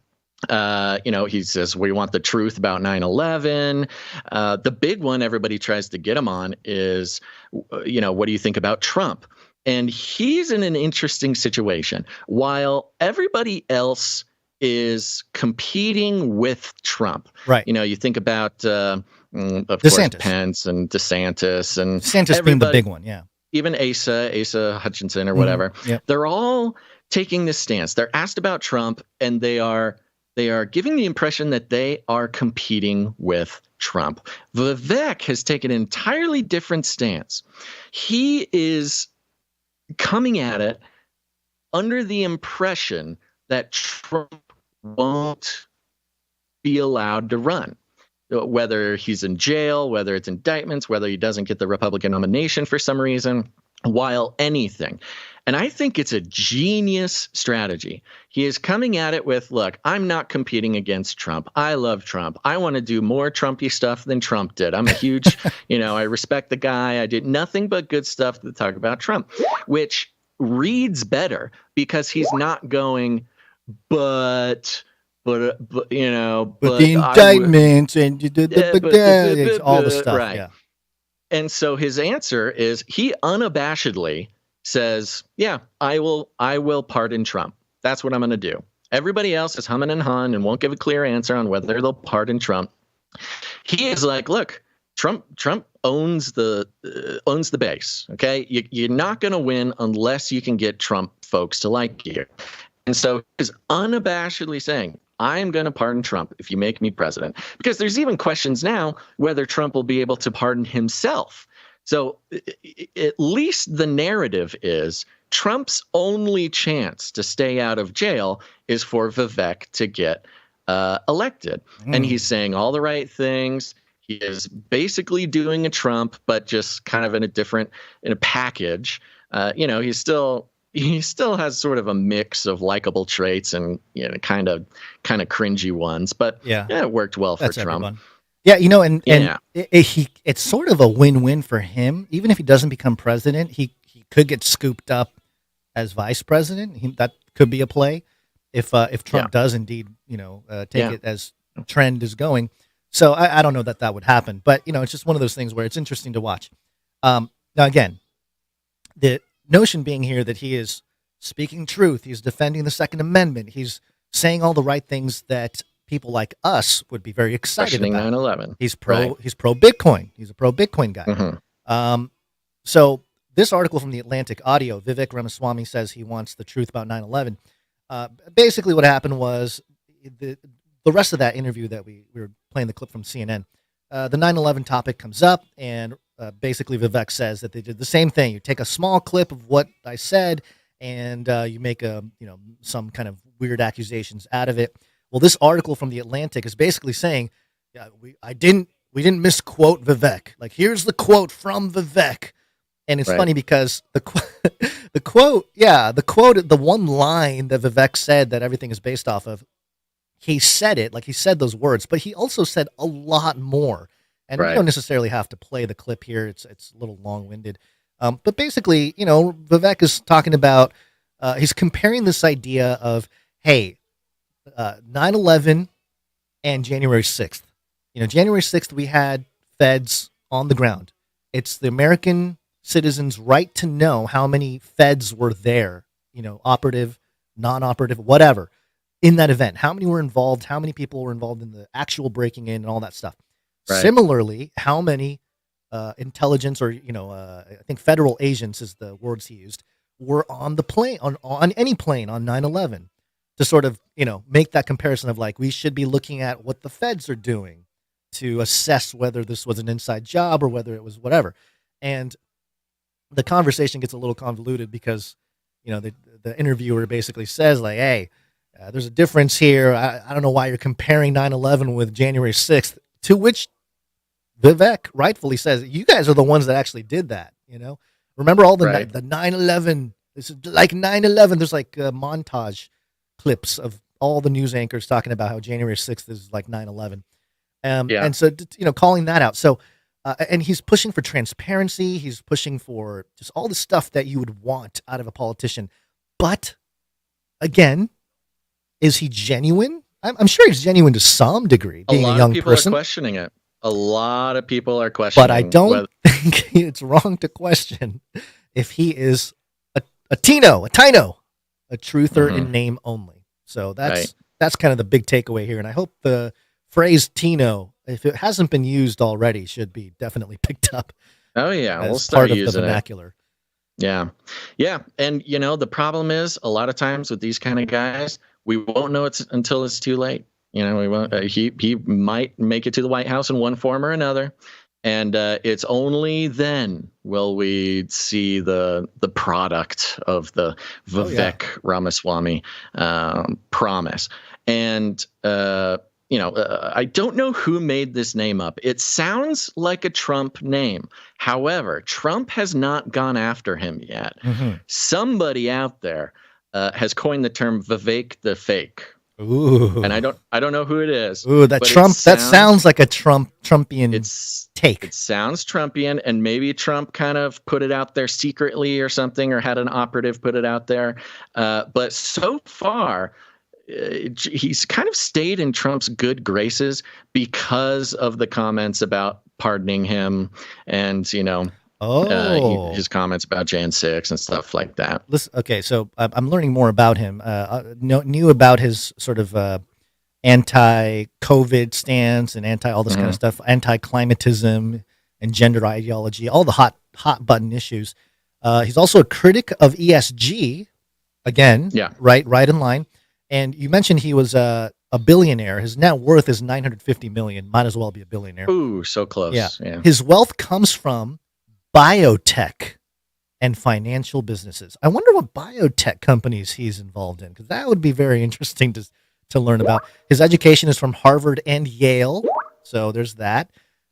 He says we want the truth about 9/11. The big one everybody tries to get him on is, what do you think about Trump? And he's in an interesting situation. While everybody else is competing with Trump, right? You think about, of DeSantis. course, Pence and DeSantis and DeSantis being the big one, yeah. Even Asa Hutchinson or whatever. Yep. They're all taking this stance. They're asked about Trump, and they are giving the impression that they are competing with Trump. Vivek has taken an entirely different stance. He is coming at it under the impression that Trump won't be allowed to run. Whether he's in jail, whether it's indictments, whether he doesn't get the Republican nomination for some reason, while anything. And I think it's a genius strategy. He is coming at it with, look, I'm not competing against Trump. I love Trump. I want to do more Trumpy stuff than Trump did. I'm a huge, I respect the guy. I did nothing but good stuff to talk about Trump, which reads better because he's not going, but the indictments and all the stuff. Right. Yeah. And so his answer is he unabashedly says, yeah, I will pardon Trump. That's what I'm going to do. Everybody else is humming and hawing and won't give a clear answer on whether they'll pardon Trump. He is like, look, Trump owns the base. Okay, you're not going to win unless you can get Trump folks to like you. And so he's unabashedly saying, I'm going to pardon Trump if you make me president, because there's even questions now whether Trump will be able to pardon himself. So at least the narrative is Trump's only chance to stay out of jail is for Vivek to get elected. And he's saying all the right things. He is basically doing a Trump, but just kind of in a package. He still has sort of a mix of likable traits and kind of cringy ones, but it worked well for Trump. Everyone. Yeah, it's sort of a win-win for him. Even if he doesn't become president, he could get scooped up as vice president. That could be a play if Trump does indeed take it as trend is going. So I don't know that would happen, but it's just one of those things where it's interesting to watch. Now again, the notion being here that he is speaking truth, he's defending the Second Amendment, he's saying all the right things that people like us would be very excited about. 9/11. He's pro Bitcoin. He's a pro Bitcoin guy. Mm-hmm. So this article from the Atlantic Audio, Vivek Ramaswamy says he wants the truth about 9/11. Basically what happened was the rest of that interview that we were playing the clip from CNN, the 9/11 topic comes up, and basically Vivek says that they did the same thing. You take a small clip of what I said and you make some kind of weird accusations out of it. Well, this article from the Atlantic is basically saying, we didn't misquote Vivek. Like, here's the quote from Vivek. And it's funny because the quote, the one line that Vivek said that everything is based off of, he said it, like he said those words, but he also said a lot more. And we don't necessarily have to play the clip here. It's a little long-winded. But basically, Vivek is talking about, he's comparing this idea of, hey, 9/11 and January 6th. January 6th, we had feds on the ground. It's the American citizens' right to know how many feds were there, operative, non-operative, whatever, in that event. How many were involved? How many people were involved in the actual breaking in and all that stuff? Right. Similarly, how many intelligence or, I think federal agents is the words he used, were on the plane, on any plane on 9/11. to sort of, make that comparison of like, we should be looking at what the feds are doing to assess whether this was an inside job or whether it was whatever. And the conversation gets a little convoluted because, the interviewer basically says like, hey, there's a difference here. I don't know why you're comparing 9/11 with January 6th, to which Vivek rightfully says, you guys are the ones that actually did that. Remember all the 9/11, this is like 9/11. There's like montage clips of all the news anchors talking about how January 6th is like 9/11. And so, calling that out. So, and he's pushing for transparency. He's pushing for just all the stuff that you would want out of a politician. But again, is he genuine? I'm sure he's genuine to some degree, being a young person. A lot of people are questioning it. A lot of people are questioning. But I don't think it's wrong to question if he is a TINO, a truther in name only. So that's kind of the big takeaway here. And I hope the phrase TINO, if it hasn't been used already, should be definitely picked up. Oh yeah, as we'll start part of using the vernacular. Yeah. And the problem is a lot of times with these kind of guys, we won't know until it's too late. We won't. He might make it to the White House in one form or another, and it's only then will we see the product of the Vivek Ramaswamy promise. And I don't know who made this name up. It sounds like a Trump name. However, Trump has not gone after him yet. Somebody out there has coined the term Vivek the Fake. Ooh. And I don't know who it is. Ooh, that sounds like a Trumpian take. It sounds Trumpian, and maybe Trump kind of put it out there secretly or something, or had an operative put it out there. But so far, he's kind of stayed in Trump's good graces because of the comments about pardoning him and, his comments about Jan 6 and stuff like that. Listen, okay, so I'm learning more about him. Knew about his sort of anti-COVID stance and all this kind of stuff, anti-climatism and gender ideology, all the hot button issues. He's also a critic of ESG, again, right in line. And you mentioned he was a billionaire. His net worth is $950 million. Might as well be a billionaire. Ooh, so close. Yeah. His wealth comes from biotech and financial businesses. I wonder what biotech companies he's involved in, because that would be very interesting to learn about. His education is from Harvard and Yale, so there's that.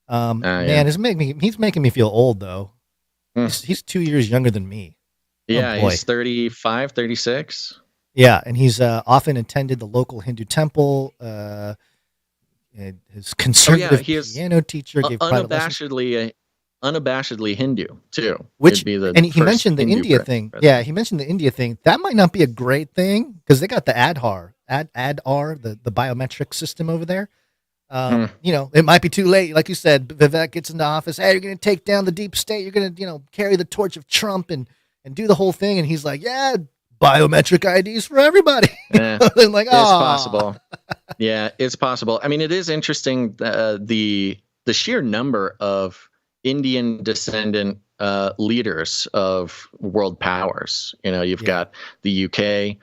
Man, he's making me feel old, though. He's 2 years younger than me. Yeah, he's 35, 36. Yeah, and he's often attended the local Hindu temple. His conservative piano teacher gave private lessons. Unabashedly Hindu too. And he mentioned the India thing. Yeah, he mentioned the India thing. That might not be a great thing because they got the Aadhaar, the biometric system over there. It might be too late. Like you said, Vivek gets into office. Hey, you're going to take down the deep state. You're going to, carry the torch of Trump and do the whole thing. And he's like, yeah, biometric IDs for everybody. It's possible. Yeah, it's possible. I mean, it is interesting the sheer number of Indian descendant leaders of world powers. You've got the UK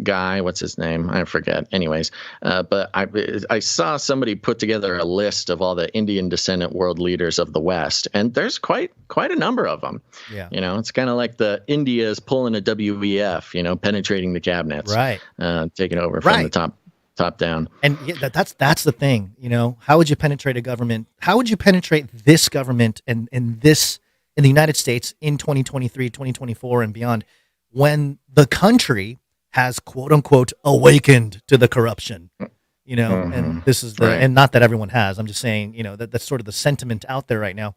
guy. What's his name? I forget. Anyways, but I saw somebody put together a list of all the Indian descendant world leaders of the West, and there's quite a number of them. Yeah. It's kind of like the India is pulling a WEF. Penetrating the cabinets. Right. Taking over from the top down. And that's the thing. How would you penetrate a government? How would you penetrate this government and in the United States in 2023, 2024, and beyond, when the country has quote unquote awakened to the corruption, and this is and not that everyone has. I'm just saying, that's sort of the sentiment out there right now.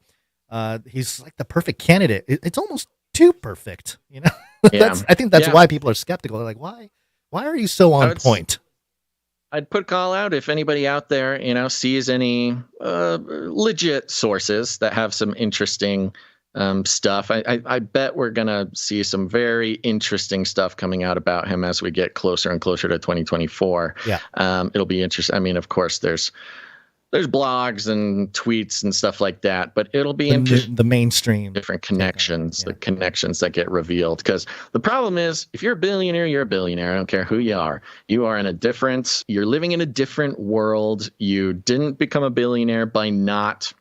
He's like the perfect candidate. It's almost too perfect, I think that's why people are skeptical. They're like, why are you so on point? I'd put a call out if anybody out there, sees any legit sources that have some interesting stuff. I bet we're going to see some very interesting stuff coming out about him as we get closer and closer to 2024. Yeah. It'll be interesting. I mean, of course, there's there's blogs and tweets and stuff like that, but it'll be the mainstream different connections, the connections that get revealed. Because the problem is, if you're a billionaire, you're a billionaire. I don't care who you are. You are you're living in a different world. You didn't become a billionaire by not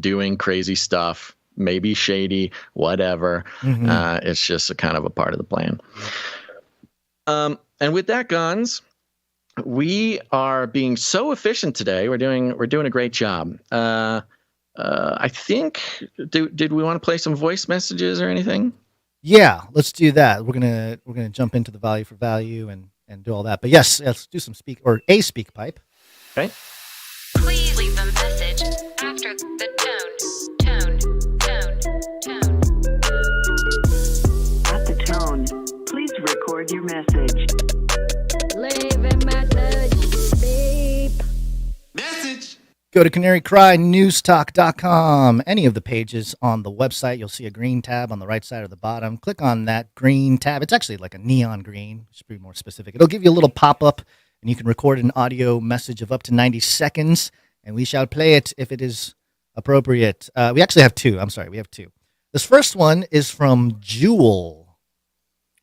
doing crazy stuff, maybe shady, whatever. It's just a kind of a part of the plan. And with that, Guns, we are being so efficient today. We're doing a great job. I think did we want to play some voice messages or anything? Yeah, let's do that. We're gonna jump into the value for value and do all that. But yes, let's do some speak pipe. Okay. Please leave a message after the tone. At the tone, please record your message. Leave a message. Beep. Message. Go to canarycrynewstalk.com. Any of the pages on the website, you'll see a green tab on the right side or the bottom. Click on that green tab. It's actually like a neon green. Should be more specific. It'll give you a little pop-up, and you can record an audio message of up to 90 seconds, and we shall play it if it is appropriate. We actually have two. I'm sorry, we have two. This first one is from Jewel.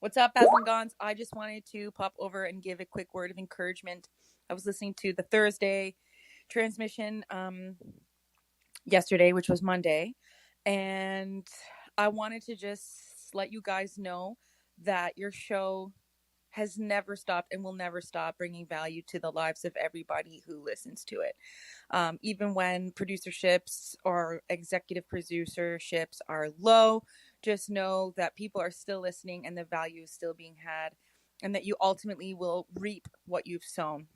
What's up, Basil and Gons? I just wanted to pop over and give a quick word of encouragement. I was listening to the Thursday transmission yesterday, which was Monday, and I wanted to just let you guys know that your show has never stopped and will never stop bringing value to the lives of everybody who listens to it. Even when producerships or executive producerships are low, just know that people are still listening and the value is still being had, and that you ultimately will reap what you've sown.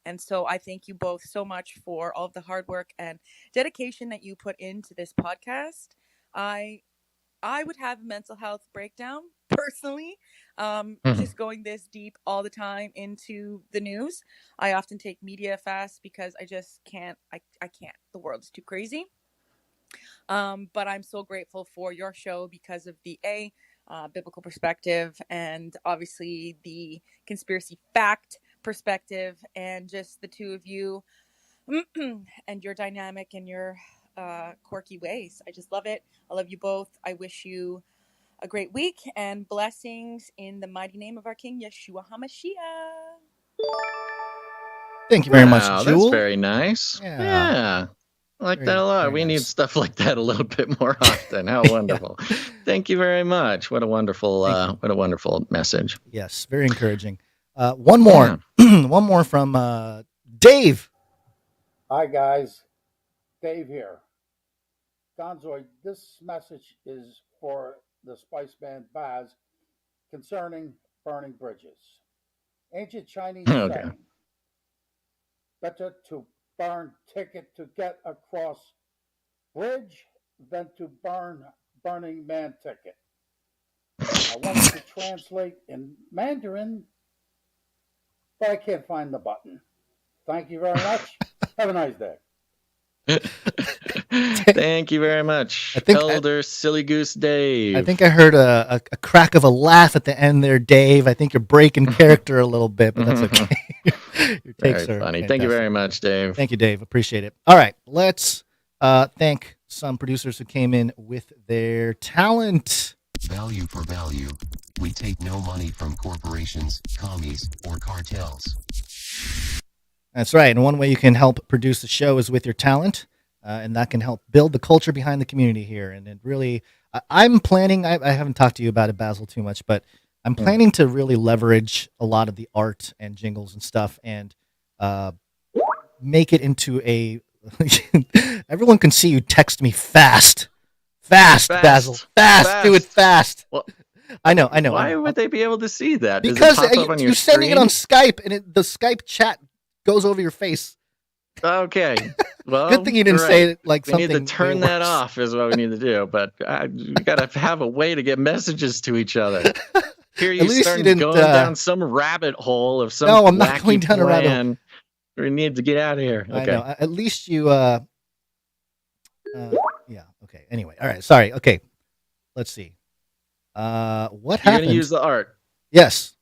And so I thank you both so much for all of the hard work and dedication that you put into this podcast. I would have a mental health breakdown personally, just going this deep all the time into the news. I often take media fast because I just can't. I can't. The world is too crazy. But I'm so grateful for your show because of the biblical perspective, and obviously the conspiracy fact perspective, and just the two of you and your dynamic and your quirky ways. I just love it. I love you both. I wish you a great week and blessings in the mighty name of our King Yeshua HaMashiach. Thank you very much, Jewel. That's very nice. Yeah. I like that a lot. We need stuff like that a little bit more often. How wonderful. Thank you very much. What a wonderful message. Yes, very encouraging. One more. One more from Dave. Hi, guys. Dave here. Gonzoid, this message is for the Spice Man Baz concerning burning bridges. Ancient Chinese saying, better to burn ticket to get across bridge than to burning man ticket. I wanted to translate in Mandarin, but I can't find the button. Thank you very much. Have a nice day. Thank you very much, Elder Silly Goose Dave. I think I heard a crack of a laugh at the end there, Dave. I think you're breaking character a little bit, but that's okay. Your takes very are funny. fantastic. Thank you very much, Dave. Thank you, Dave. Appreciate it. All right, let's thank some producers who came in with their talent. Value for value. We take no money from corporations, commies, or cartels. That's right. And one way you can help produce the show is with your talent, and that can help build the culture behind the community here. And it really, I'm planning, I haven't talked to you about it, Basil, too much, but I'm planning to really leverage a lot of the art and jingles and stuff and make it into a, everyone can see you text me fast, Basil, fast. Do it fast. Well, I know. Why would they be able to see that? Because Does it pop up on your you're sending it screen? on Skype, and the Skype chat goes over your face. Okay. Well, good thing you didn't say it like we something. We need to turn that off is what we need to do. But we got to have a way to get messages to each other. Here you start going down some rabbit hole of some No, I'm not going down plan. a rabbit hole. We need to get out of here. Okay. I know. At least you yeah, okay. Anyway, all right. Sorry. Okay. Let's see. What You're happened? going to use the art. Yes.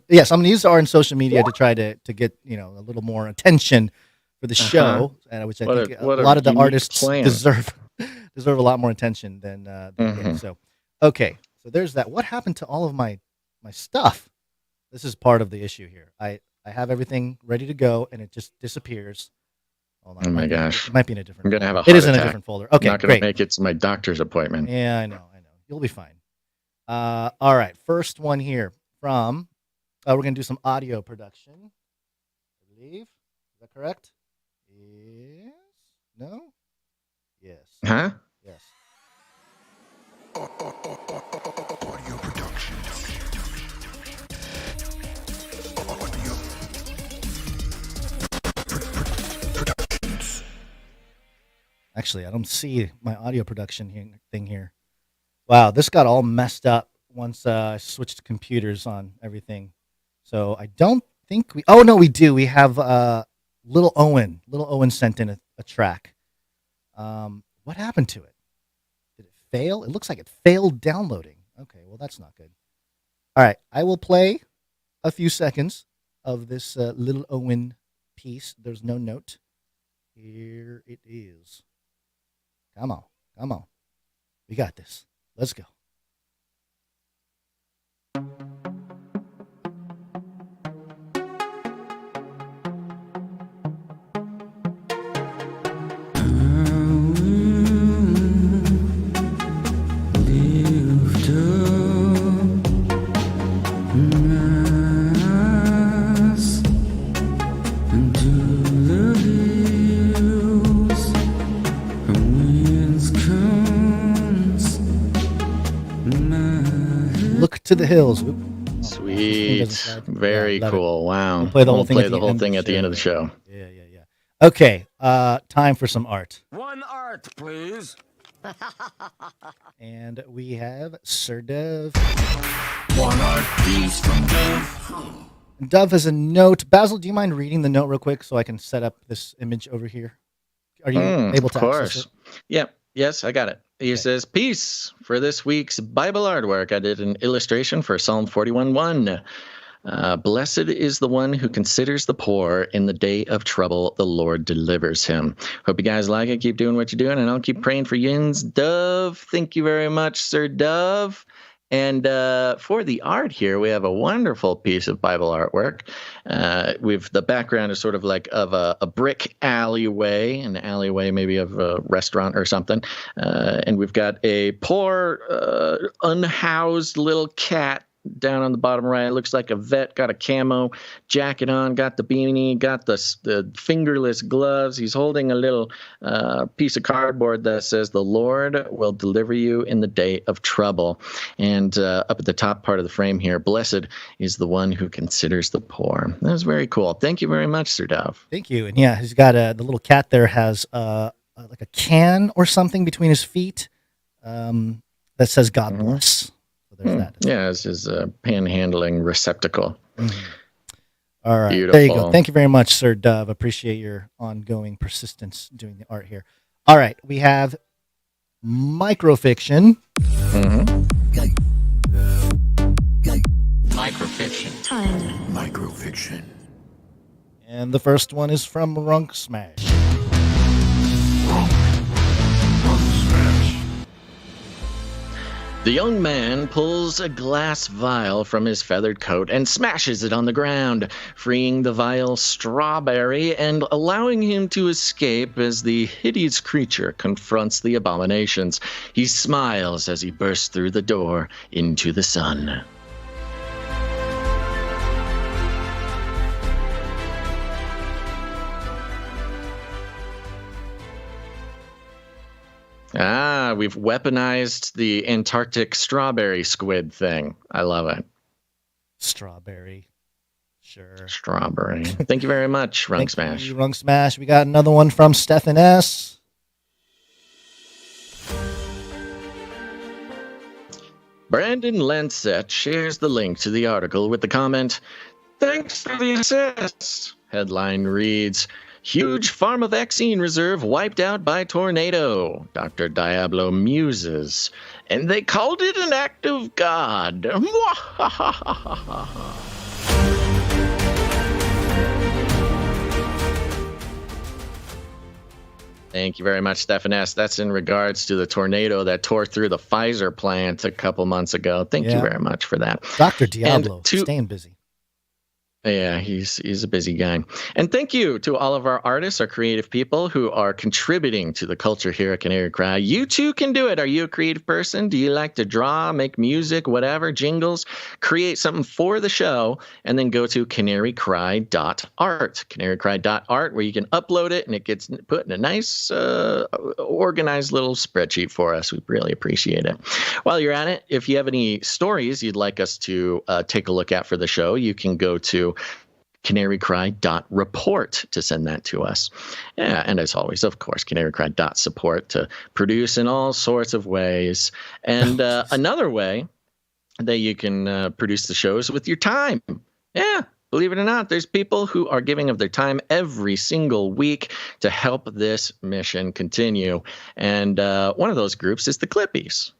Yes, I'm going to use the art and social media to try to get, a little more attention for the show, which I think a what lot of the unique artists plan. deserve a lot more attention than they get. So, okay, so there's that. What happened to all of my stuff? This is part of the issue here. I have everything ready to go, and it just disappears. Hold on, Oh my gosh! It might be in a different. I'm gonna have a folder. heart It is in a attack. different folder. Okay, I'm not gonna great. make it to my doctor's appointment. Yeah, I know. You'll be fine. All right, first one here from. We're gonna do some audio production. I believe. Is that correct? Yes. No. Yes. Huh? Yes. Audio production. Productions. Actually, I don't see my audio production thing here. Wow, this got all messed up once I switched computers on everything. So I don't think we... Oh, no, we do. We have Little Owen. Little Owen sent in a track. What happened to it? Did it fail? It looks like it failed downloading. Okay, well, that's not good. All right, I will play a few seconds of this Little Owen piece. There's no note. Here it is. Come on. Come on. We got this. Let's go. Look to the hills. Sweet. Very cool. Wow. We'll play the whole thing at the end of the show. Yeah. Okay. Time for some art. One art, please. And we have Sir Dove. One art piece from Dove. Dove has a note. Basil, do you mind reading the note real quick so I can set up this image over here? Are you able to access it? Yep. Yes, I got it. He says, peace. For this week's Bible artwork, I did an illustration for Psalm 41:1. Blessed is the one who considers the poor in the day of trouble. The Lord delivers him. Hope you guys like it. Keep doing what you're doing, and I'll keep praying for yins. Dove, thank you very much, Sir Dove. And for the art here, we have a wonderful piece of Bible artwork. The background is sort of like of a brick alleyway, an alleyway maybe of a restaurant or something. And we've got a poor, unhoused little cat down on the bottom right. It looks like a vet, got a camo jacket on, got the beanie, got the fingerless gloves. He's holding a little piece of cardboard that says, the Lord will deliver you in the day of trouble. And up at the top part of the frame here, blessed is the one who considers the poor. That was very cool. Thank you very much, Sir Dove. Thank you. And yeah, he's got the little cat there has like a can or something between his feet that says God bless. That. Yeah, it's his panhandling receptacle. All right. Beautiful. There you go. Thank you very much, Sir Dove. Appreciate your ongoing persistence doing the art here. All right. We have microfiction. Microfiction. Microfiction. And the first one is from Runk Smash. The young man pulls a glass vial from his feathered coat and smashes it on the ground, freeing the vile Strawberry and allowing him to escape as the hideous creature confronts the abominations. He smiles as he bursts through the door into the sun. We've weaponized the Antarctic strawberry squid thing. I love it. Strawberry. Sure. Strawberry. Thank you very much, Runk Smash. You, Runk Smash. We got another one from Stefan S. Brandon Lancet shares the link to the article with the comment, "Thanks for the assist." Headline reads, "Huge pharma vaccine reserve wiped out by tornado." Dr. Diablo muses, "And they called it an act of God." Thank you very much, Stefan S. That's in regards to the tornado that tore through the Heiser plant a couple months ago. Thank you very much for that. Dr. Diablo, staying busy. Yeah, he's a busy guy. And thank you to all of our artists, our creative people who are contributing to the culture here at Canary Cry. You too can do it. Are you a creative person? Do you like to draw, make music, whatever, jingles? Create something for the show and then go to canarycry.art. Canarycry.art, where you can upload it and it gets put in a nice organized little spreadsheet for us. We really appreciate it. While you're at it, if you have any stories you'd like us to take a look at for the show, you can go to canarycry.report to send that to us. Yeah, and as always, of course, canarycry.support to produce in all sorts of ways. And another way that you can produce the shows with your time. Yeah, believe it or not, there's people who are giving of their time every single week to help this mission continue. And one of those groups is the Clippies.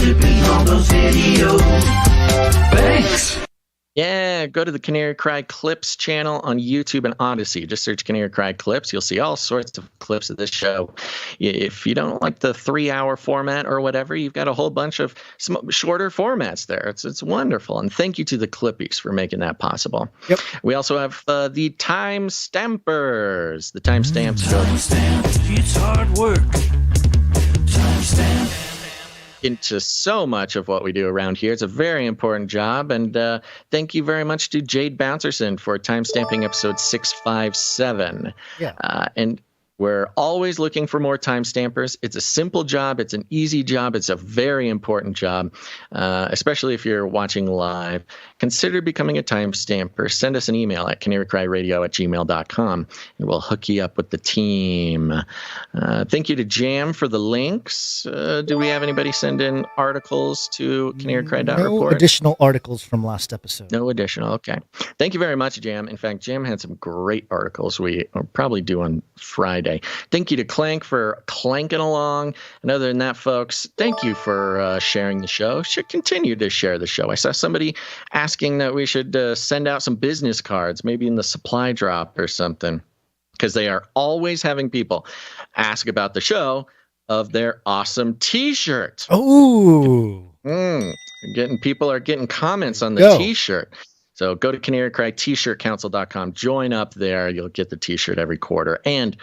Clippy on those videos. Thanks. Yeah, go to the Canary Cry Clips channel on YouTube and Odyssey. Just search Canary Cry Clips. You'll see all sorts of clips of this show. If you don't like the 3-hour format or whatever, you've got a whole bunch of shorter formats there. It's wonderful. And thank you to the Clippies for making that possible. Yep. We also have the Time Stampers. The Time Stamps. It's hard work. Time stamp. Into so much of what we do around here. It's a very important job, and thank you very much to Jade Bouncerson for timestamping episode 657. Yeah. And we're always looking for more timestampers. It's a simple job. It's an easy job. It's a very important job, especially if you're watching live. Consider becoming a timestamper. Send us an email at canarycryradio@gmail.com, and we'll hook you up with the team. Thank you to Jam for the links. Do we have anybody send in articles to canarycry.report? No additional articles from last episode. No additional. Okay. Thank you very much, Jam. In fact, Jam had some great articles we will probably do on Friday. Thank you to Clank for clanking along. And other than that, folks, thank you for sharing the show. Should continue to share the show. I saw somebody asking that we should send out some business cards, maybe in the supply drop or something, because they are always having people ask about the show of their awesome T-shirt. Oh, people are getting comments on the T-shirt. So go to canarycrytshirtcouncil.com, join up there. You'll get the T-shirt every quarter, and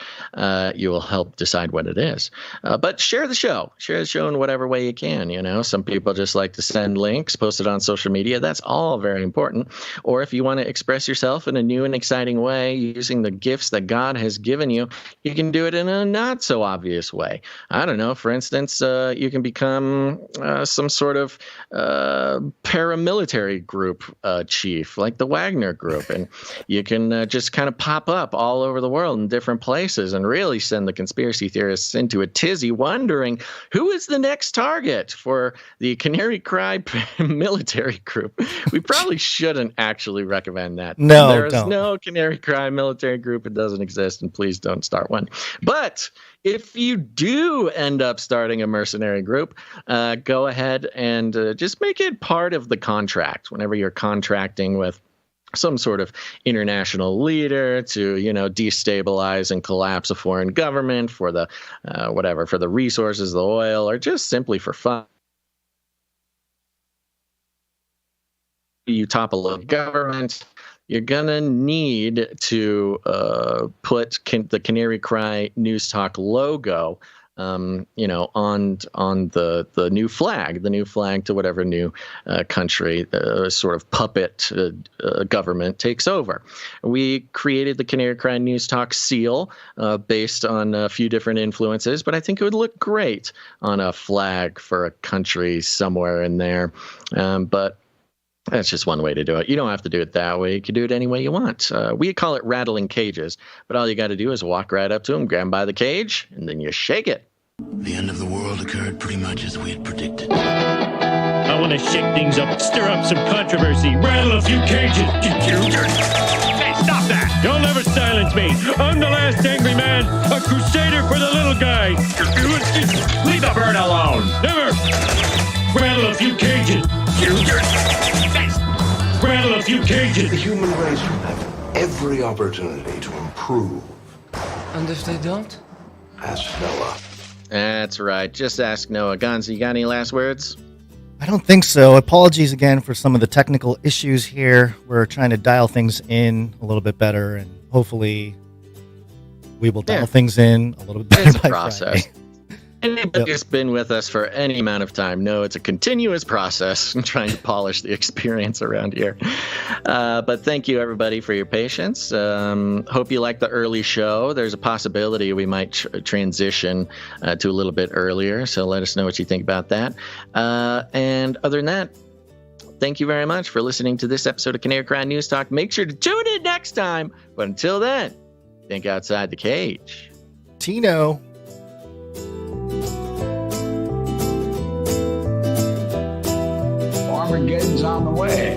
you will help decide what it is. But share the show. Share the show in whatever way you can. You know, some people just like to send links, post it on social media. That's all very important. Or if you want to express yourself in a new and exciting way using the gifts that God has given you, you can do it in a not so obvious way. I don't know. For instance, you can become some sort of paramilitary group chief, like the Wagner group, and you can just kind of pop up all over the world in different places and really send the conspiracy theorists into a tizzy, wondering who is the next target for the Canary Cry military group. We probably shouldn't actually recommend that. No, there is no Canary Cry military group. It doesn't exist, and please don't start one. But if you do end up starting a mercenary group, go ahead and just make it part of the contract whenever you're contracting with some sort of international leader to, destabilize and collapse a foreign government for the for the resources, the oil, or just simply for fun. You topple a government, you're gonna need to put the Canary Cry News Talk logo, on the new flag to whatever new country sort of puppet government takes over. We created the Canary Cry News Talk seal based on a few different influences, but I think it would look great on a flag for a country somewhere in there. But that's just one way to do it. You don't have to do it that way. You can do it any way you want. We call it rattling cages, but all you got to do is walk right up to them, grab them by the cage, and then you shake it. The end of the world occurred pretty much as we had predicted. I want to shake things up, stir up some controversy, rattle a few cages. Hey, stop that! You'll never silence me. I'm the last angry man, a crusader for the little guy. Leave the bird alone. Never. Rattle a few cages. Rattle a few cages. The human race will have every opportunity to improve. And if they don't? Ask Noah. That's right. Just ask Noah. Gonzo, you got any last words? I don't think so. Apologies again for some of the technical issues here. We're trying to dial things in a little bit better, and hopefully we will dial things in a little bit better. It's a by process. Friday. Anybody who's been with us for any amount of time know it's a continuous process in trying to polish the experience around here. But thank you, everybody, for your patience. Hope you liked the early show. There's a possibility we might transition to a little bit earlier, so let us know what you think about that. And other than that, thank you very much for listening to this episode of Canary Cry News Talk. Make sure to tune in next time. But until then, think outside the cage. TINO. Armageddon's on the way.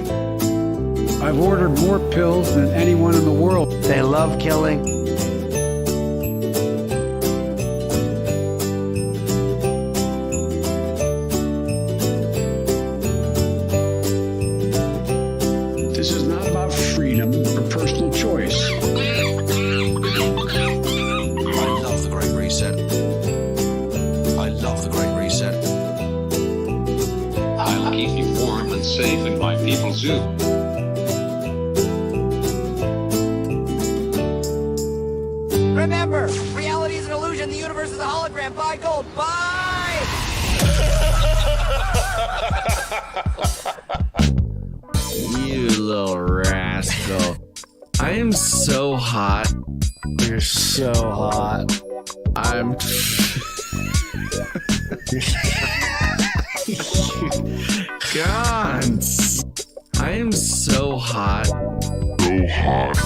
I've ordered more pills than anyone in the world. They love killing. This is not about freedom or personal choice. I love the Great Reset. I love the Great Reset. I'll keep you warm and safe in my people's zoo. Remember, reality is an illusion. The universe is a hologram. Buy gold. Buy! You little rascal. I am so hot. You're so hot. I'm... Gons. I am so hot. So hot.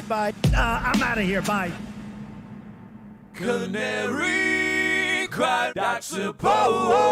Bye. I'm out of here. Bye. Canary cried, I suppose.